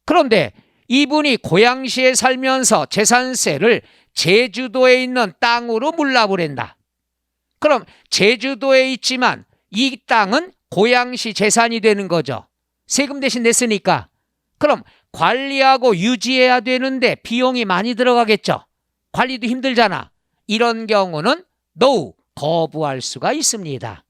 그런데 이분이 고양시에 살면서 재산세를 제주도에 있는 땅으로 물납을 한다. 그럼 제주도에 있지만 이 땅은 고양시 재산이 되는 거죠. 세금 대신 냈으니까. 그럼 관리하고 유지해야 되는데 비용이 많이 들어가겠죠. 관리도 힘들잖아. 이런 경우는 No, 거부할 수가 있습니다.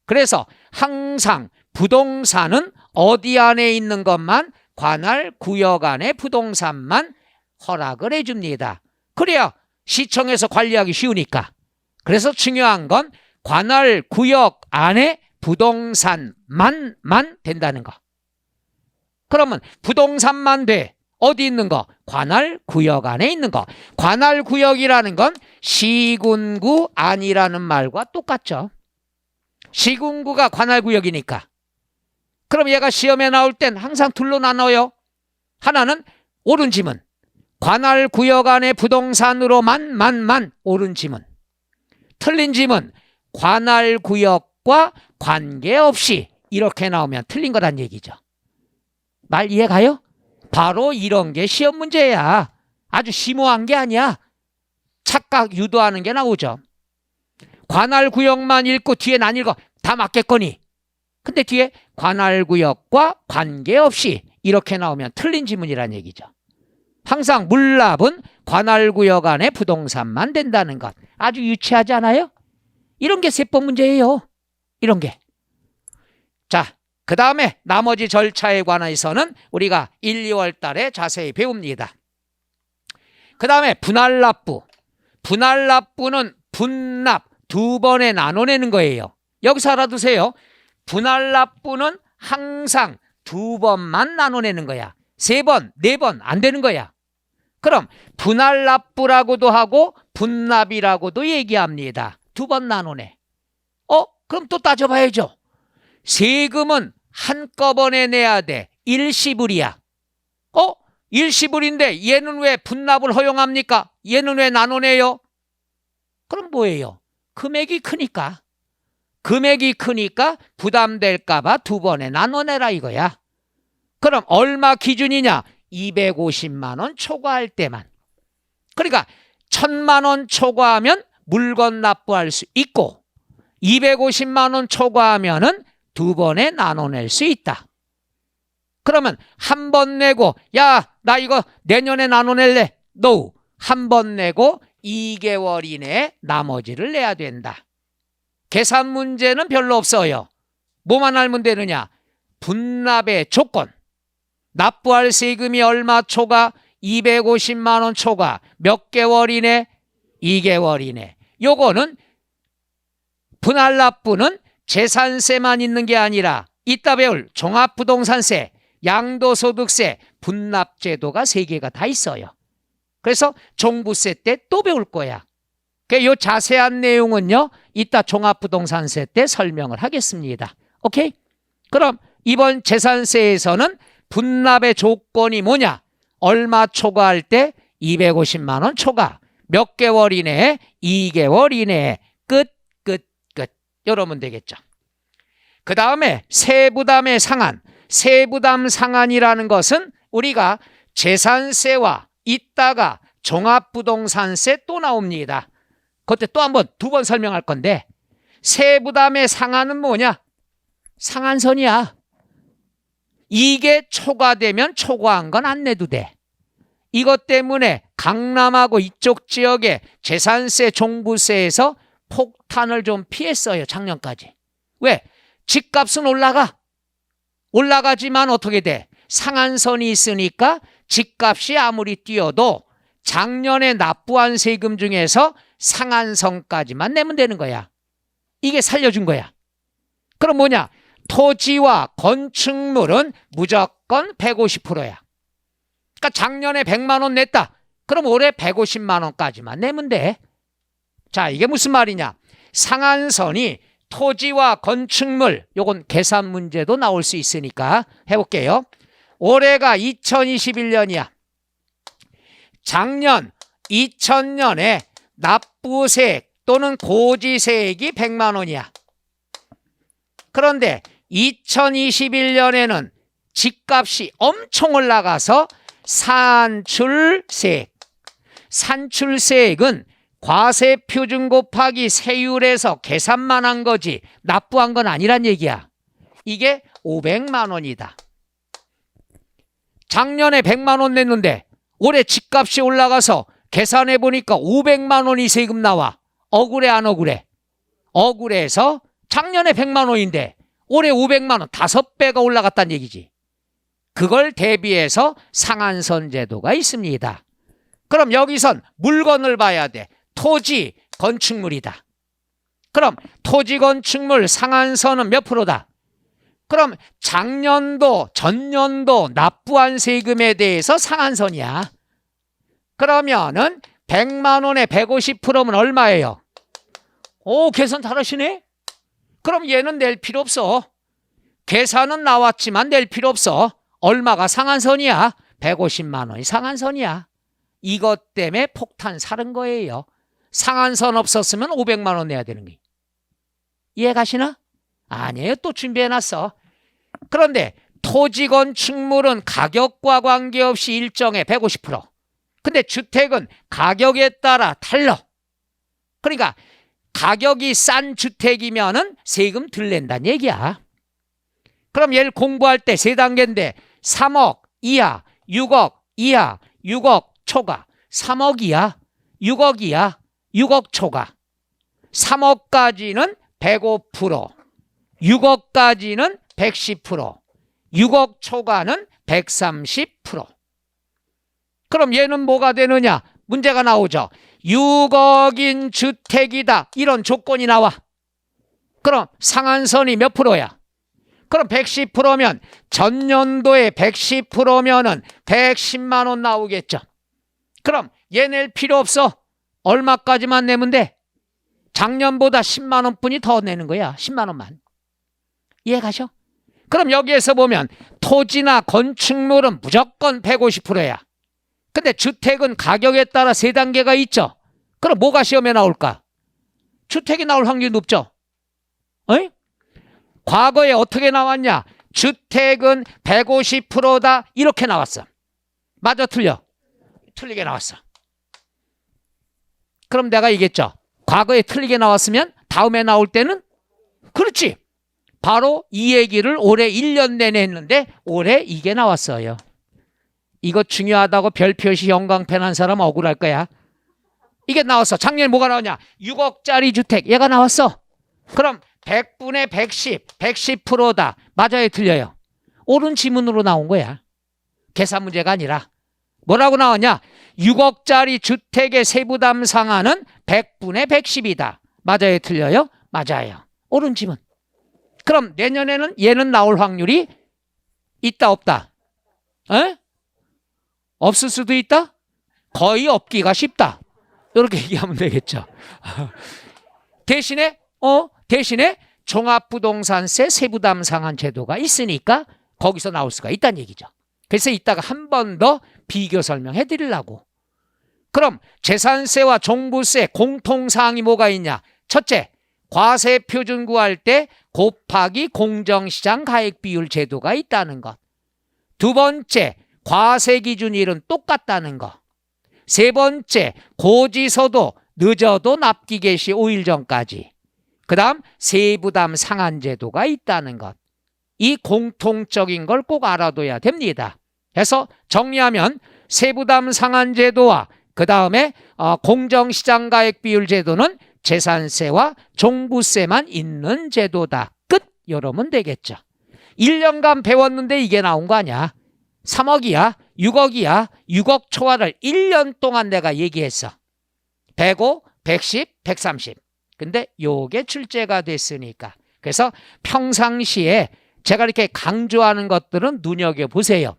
그래서 항상 부동산은 어디 안에 있는 것만 관할 구역 안에 부동산만 허락을 해줍니다. 그래야 시청에서 관리하기 쉬우니까. 그래서 중요한 건 관할 구역 안에 부동산만 된다는 거. 그러면 부동산만 돼. 어디 있는 거? 관할 구역 안에 있는 거. 관할 구역이라는 건 시군구 안이라는 말과 똑같죠. 시군구가 관할 구역이니까. 그럼 얘가 시험에 나올 땐 항상 둘로 나눠요. 하나는 옳은 지문. 관할 구역 안에 부동산으로만 옳은 지문. 틀린 지문. 관할 구역과 관계없이 이렇게 나오면 틀린 거란 얘기죠. 말 이해가요? 바로 이런 게 시험 문제야. 아주 심오한 게 아니야. 착각 유도하는 게 나오죠. 관할 구역만 읽고 뒤에 안 읽어. 다 맞겠거니. 근데 뒤에 관할 구역과 관계없이 이렇게 나오면 틀린 지문이란 얘기죠. 항상 물납은 관할 구역 안에 부동산만 된다는 것. 아주 유치하지 않아요? 이런 게 세법 문제예요. 이런 게. 자, 그 다음에 나머지 절차에 관해서는 우리가 1, 2월 달에 자세히 배웁니다. 그 다음에 분할납부. 분할납부는 분납 2번에 나눠내는 거예요. 여기서 알아두세요. 분할납부는 항상 2번만 나눠내는 거야. 3번, 4번 안 되는 거야. 그럼 분할납부라고도 하고 분납이라고도 얘기합니다. 2번 나눠내. 그럼 또 따져봐야죠. 세금은 한꺼번에 내야 돼. 일시불이야. 일시불인데 얘는 왜 분납을 허용합니까? 얘는 왜 나눠내요? 그럼 뭐예요? 금액이 크니까. 금액이 크니까 부담될까 봐 2번에 나눠내라 이거야. 그럼 얼마 기준이냐? 250만 원 초과할 때만. 그러니까 1000만 원 초과하면 물건 납부할 수 있고 250만 원 초과하면은 두 번에 나눠낼 수 있다. 그러면 한 번 내고 야, 나 이거 내년에 나눠낼래. No. 한 번 내고 2개월 이내에 나머지를 내야 된다. 계산 문제는 별로 없어요. 뭐만 알면 되느냐? 분납의 조건. 납부할 세금이 얼마 초과? 250만 원 초과. 몇 개월 이내? 2개월 이내. 요거는 분할 납부는 재산세만 있는 게 아니라 이따 배울 종합부동산세, 양도소득세, 분납제도가 3개가 다 있어요. 그래서 종부세 때 또 배울 거야. 이 자세한 내용은요, 이따 종합부동산세 때 설명을 하겠습니다. 오케이? 그럼 이번 재산세에서는 분납의 조건이 뭐냐? 얼마 초과할 때? 250만 원 초과. 몇 개월 이내에? 2개월 이내에. 끝. 이러면 되겠죠. 그 다음에 세부담의 상한. 세부담 상한이라는 것은 우리가 재산세와 이따가 종합부동산세 또 나옵니다. 그때 또 한번 2번 설명할 건데 세부담의 상한은 뭐냐? 상한선이야. 이게 초과되면 초과한 건 안 내도 돼. 이것 때문에 강남하고 이쪽 지역에 재산세, 종부세에서 폭탄을 좀 피했어요. 작년까지. 왜? 집값은 올라가지만 어떻게 돼? 상한선이 있으니까 집값이 아무리 뛰어도 작년에 납부한 세금 중에서 상한선까지만 내면 되는 거야. 이게 살려준 거야. 그럼 뭐냐? 토지와 건축물은 무조건 150%야. 그러니까 작년에 100만 원 냈다. 그럼 올해 150만 원까지만 내면 돼. 자, 이게 무슨 말이냐? 상한선이 토지와 건축물, 요건 계산 문제도 나올 수 있으니까 해볼게요. 올해가 2021년이야. 작년 2000년에 납부세액 또는 고지세액이 100만 원이야. 그런데 2021년에는 집값이 엄청 올라가서 산출세액은 과세표준 곱하기 세율에서 계산만 한 거지 납부한 건 아니란 얘기야. 이게 500만 원이다. 작년에 100만 원 냈는데 올해 집값이 올라가서 계산해 보니까 500만 원이 세금 나와. 억울해 안 억울해? 억울해서 작년에 100만 원인데 올해 500만 원 5배가 올라갔다는 얘기지. 그걸 대비해서 상한선 제도가 있습니다. 그럼 여기선 물건을 봐야 돼. 토지, 건축물이다. 그럼 토지, 건축물 상한선은 몇 프로다? 그럼 작년도, 전년도 납부한 세금에 대해서 상한선이야. 그러면은 100만 원에 150%면 얼마예요? 오, 계산 잘하시네? 그럼 얘는 낼 필요 없어. 계산은 나왔지만 낼 필요 없어. 얼마가 상한선이야? 150만 원이 상한선이야. 이것 때문에 폭탄 사는 거예요. 상한선 없었으면 500만 원 내야 되는 거예요. 이해 가시나? 아니에요. 또 준비해놨어. 그런데 토지 건축물은 가격과 관계없이 일정해 150%. 근데 주택은 가격에 따라 달라. 그러니까 가격이 싼 주택이면은 세금 덜 낸다는 얘기야. 그럼 얘를 공부할 때 3단계인데 3억 이하, 6억 이하, 6억 초과. 3억 이하, 6억 이하, 6억 초과. 3억까지는 105%, 6억까지는 110%, 6억 초과는 130%. 그럼 얘는 뭐가 되느냐? 문제가 나오죠. 6억인 주택이다. 이런 조건이 나와. 그럼 상한선이 몇 프로야? 그럼 110%면 전년도에 110%면은 110만 원 나오겠죠. 그럼 얘 낼 필요 없어. 얼마까지만 내면 돼? 작년보다 10만 원뿐이 더 내는 거야. 10만 원만. 이해 가셔? 그럼 여기에서 보면 토지나 건축물은 무조건 150%야. 근데 주택은 가격에 따라 3단계가 있죠. 그럼 뭐가 시험에 나올까? 주택이 나올 확률이 높죠. 어이? 과거에 어떻게 나왔냐? 주택은 150%다 이렇게 나왔어. 맞아 틀려? 틀리게 나왔어. 그럼 내가 얘기했죠. 과거에 틀리게 나왔으면 다음에 나올 때는 그렇지. 바로 이 얘기를 올해 1년 내내 했는데 올해 이게 나왔어요. 이거 중요하다고 별표시 형광펜 한 사람 억울할 거야. 이게 나왔어. 작년에 뭐가 나왔냐? 6억짜리 주택 얘가 나왔어. 그럼 100분의 110, 110%다. 맞아요 틀려요? 옳은 지문으로 나온 거야. 계산 문제가 아니라. 뭐라고 나왔냐? 6억짜리 주택의 세부담 상한은 100분의 110이다. 맞아요 틀려요? 맞아요. 옳은 지문. 그럼 내년에는 얘는 나올 확률이 있다 없다? 에? 없을 수도 있다? 거의 없기가 쉽다. 이렇게 얘기하면 되겠죠. 대신에 종합부동산세 세부담 상한 제도가 있으니까 거기서 나올 수가 있다는 얘기죠. 그래서 이따가 한 번 더 비교 설명해 드리려고. 그럼 재산세와 종부세 공통사항이 뭐가 있냐? 첫째, 과세 표준 구할 때 곱하기 공정시장 가액비율 제도가 있다는 것. 두 번째, 과세 기준일은 똑같다는 것. 세 번째, 고지서도 늦어도 납기 개시 5일 전까지. 그 다음 세부담 상한 제도가 있다는 것. 이 공통적인 걸 꼭 알아둬야 됩니다. 그래서 정리하면 세부담 상한 제도와 그 다음에 공정시장 가액비율 제도는 재산세와 종부세만 있는 제도다. 끝! 이러면 되겠죠. 1년간 배웠는데 이게 나온 거 아니야. 3억이야, 6억이야, 6억 초과를 1년 동안 내가 얘기했어. 105, 110, 130. 근데 요게 출제가 됐으니까. 그래서 평상시에 제가 이렇게 강조하는 것들은 눈여겨보세요.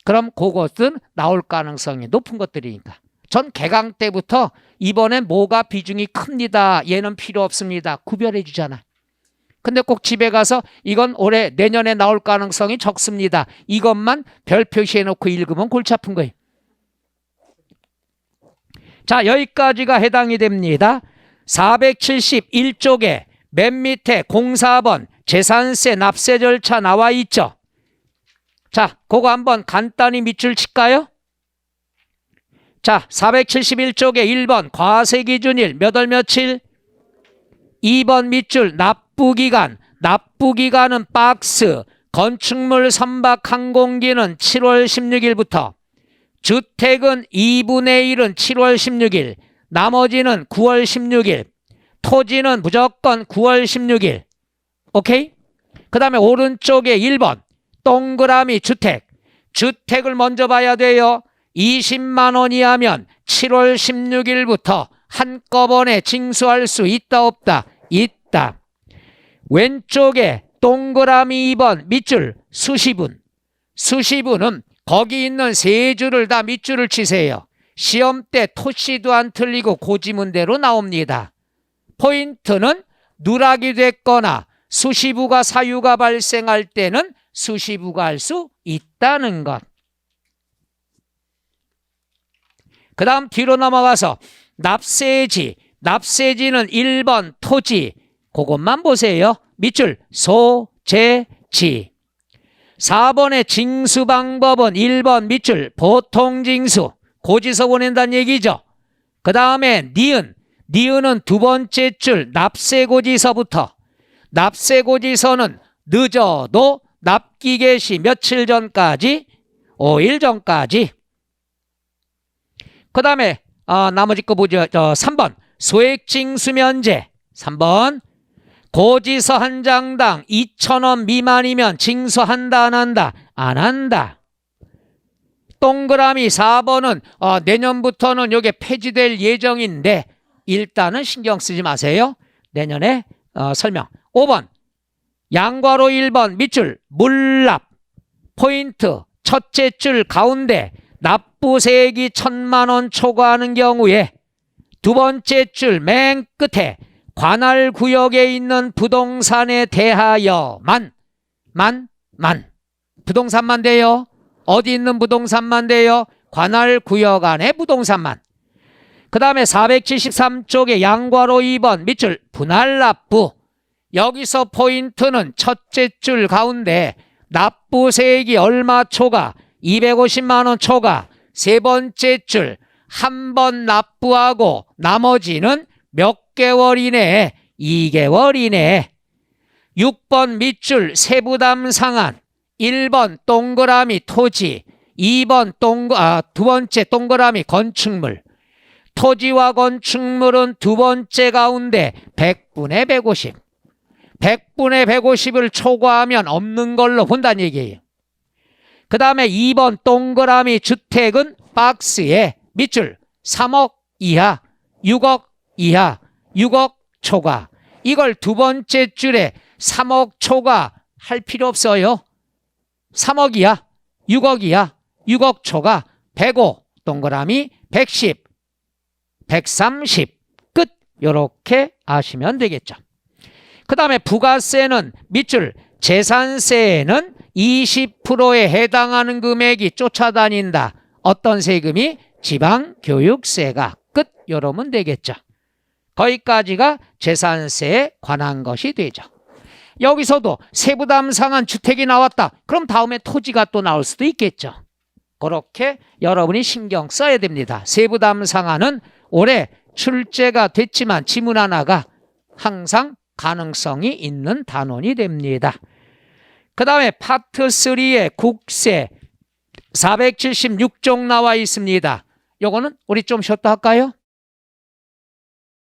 그럼 그것은 나올 가능성이 높은 것들이니까. 전 개강 때부터 이번엔 뭐가 비중이 큽니다. 얘는 필요 없습니다. 구별해 주잖아. 근데 꼭 집에 가서 이건 올해 내년에 나올 가능성이 적습니다. 이것만 별 표시해놓고 읽으면 골치 아픈 거예요. 자, 여기까지가 해당이 됩니다. 471쪽에 맨 밑에 04번 재산세 납세 절차 나와 있죠. 자, 그거 한번 간단히 밑줄 칠까요? 자, 471쪽에 1번 과세기준일 몇 월 며칠? 2번 밑줄 납부기간. 납부기간은 박스. 건축물 선박 항공기는 7월 16일부터. 주택은 2분의 1은 7월 16일. 나머지는 9월 16일. 토지는 무조건 9월 16일. 오케이? 그 다음에 오른쪽에 1번 동그라미 주택. 주택을 먼저 봐야 돼요. 20만 원이 하면 7월 16일부터 한꺼번에 징수할 수 있다 없다? 있다. 왼쪽에 동그라미 2번 밑줄 수시분. 수시분은 거기 있는 세 줄을 다 밑줄을 치세요. 시험 때 토시도 안 틀리고 고지문대로 나옵니다. 포인트는 누락이 됐거나 수시부가 사유가 발생할 때는 수시부가 할 수 있다는 것. 그 다음 뒤로 넘어가서 납세지. 납세지는 1번 토지. 그것만 보세요. 밑줄 소재지. 4번의 징수 방법은 1번 밑줄 보통징수. 고지서 보낸다는 얘기죠. 그 다음에 니은. 니은은 두 번째 줄 납세고지서부터. 납세고지서는 늦어도 납기 개시 며칠 전까지? 5일 전까지. 그 다음에 나머지 거 보죠. 3번 소액징수면제. 3번 고지서 한 장당 2,000원 미만이면 징수한다 안 한다? 안 한다. 동그라미 4번은 내년부터는 이게 폐지될 예정인데 일단은 신경 쓰지 마세요. 내년에 설명. 5번 양괄호 1번 밑줄 물납. 포인트 첫째 줄 가운데 납부세액이 1,000만 원 초과하는 경우에 두 번째 줄 맨 끝에 관할 구역에 있는 부동산에 대하여만 부동산만 돼요. 어디 있는 부동산만 돼요? 관할 구역 안에 부동산만. 그 다음에 473쪽에 양괄호 2번 밑줄 분할납부. 여기서 포인트는 첫째 줄 가운데 납부세액이 얼마 초과? 250만 원 초과. 세 번째 줄 한 번 납부하고 나머지는 몇 개월 이내에? 2개월 이내에. 6번 밑줄 세부담 상한. 1번 동그라미 토지, 2번 두 번째 동그라미 건축물. 토지와 건축물은 두 번째 가운데 100분의 150. 100분의 150을 초과하면 없는 걸로 본다는 얘기예요. 그 다음에 2번 동그라미 주택은 박스에 밑줄 3억 이하, 6억 이하, 6억 초과. 이걸 두 번째 줄에 3억 초과 할 필요 없어요. 3억 이하, 6억 이하, 6억 초과, 105 동그라미 110, 130 끝. 이렇게 아시면 되겠죠. 그 다음에 부가세는 밑줄 재산세에는 20%에 해당하는 금액이 쫓아다닌다. 어떤 세금이? 지방교육세가 끝. 이러면 되겠죠. 거기까지가 재산세에 관한 것이 되죠. 여기서도 세부담 상한 주택이 나왔다. 그럼 다음에 토지가 또 나올 수도 있겠죠. 그렇게 여러분이 신경 써야 됩니다. 세부담 상한은 올해 출제가 됐지만 지문 하나가 항상 가능성이 있는 단원이 됩니다. 그 다음에 파트 3에 국세 476종 나와 있습니다. 요거는 우리 좀 쉬었다 할까요?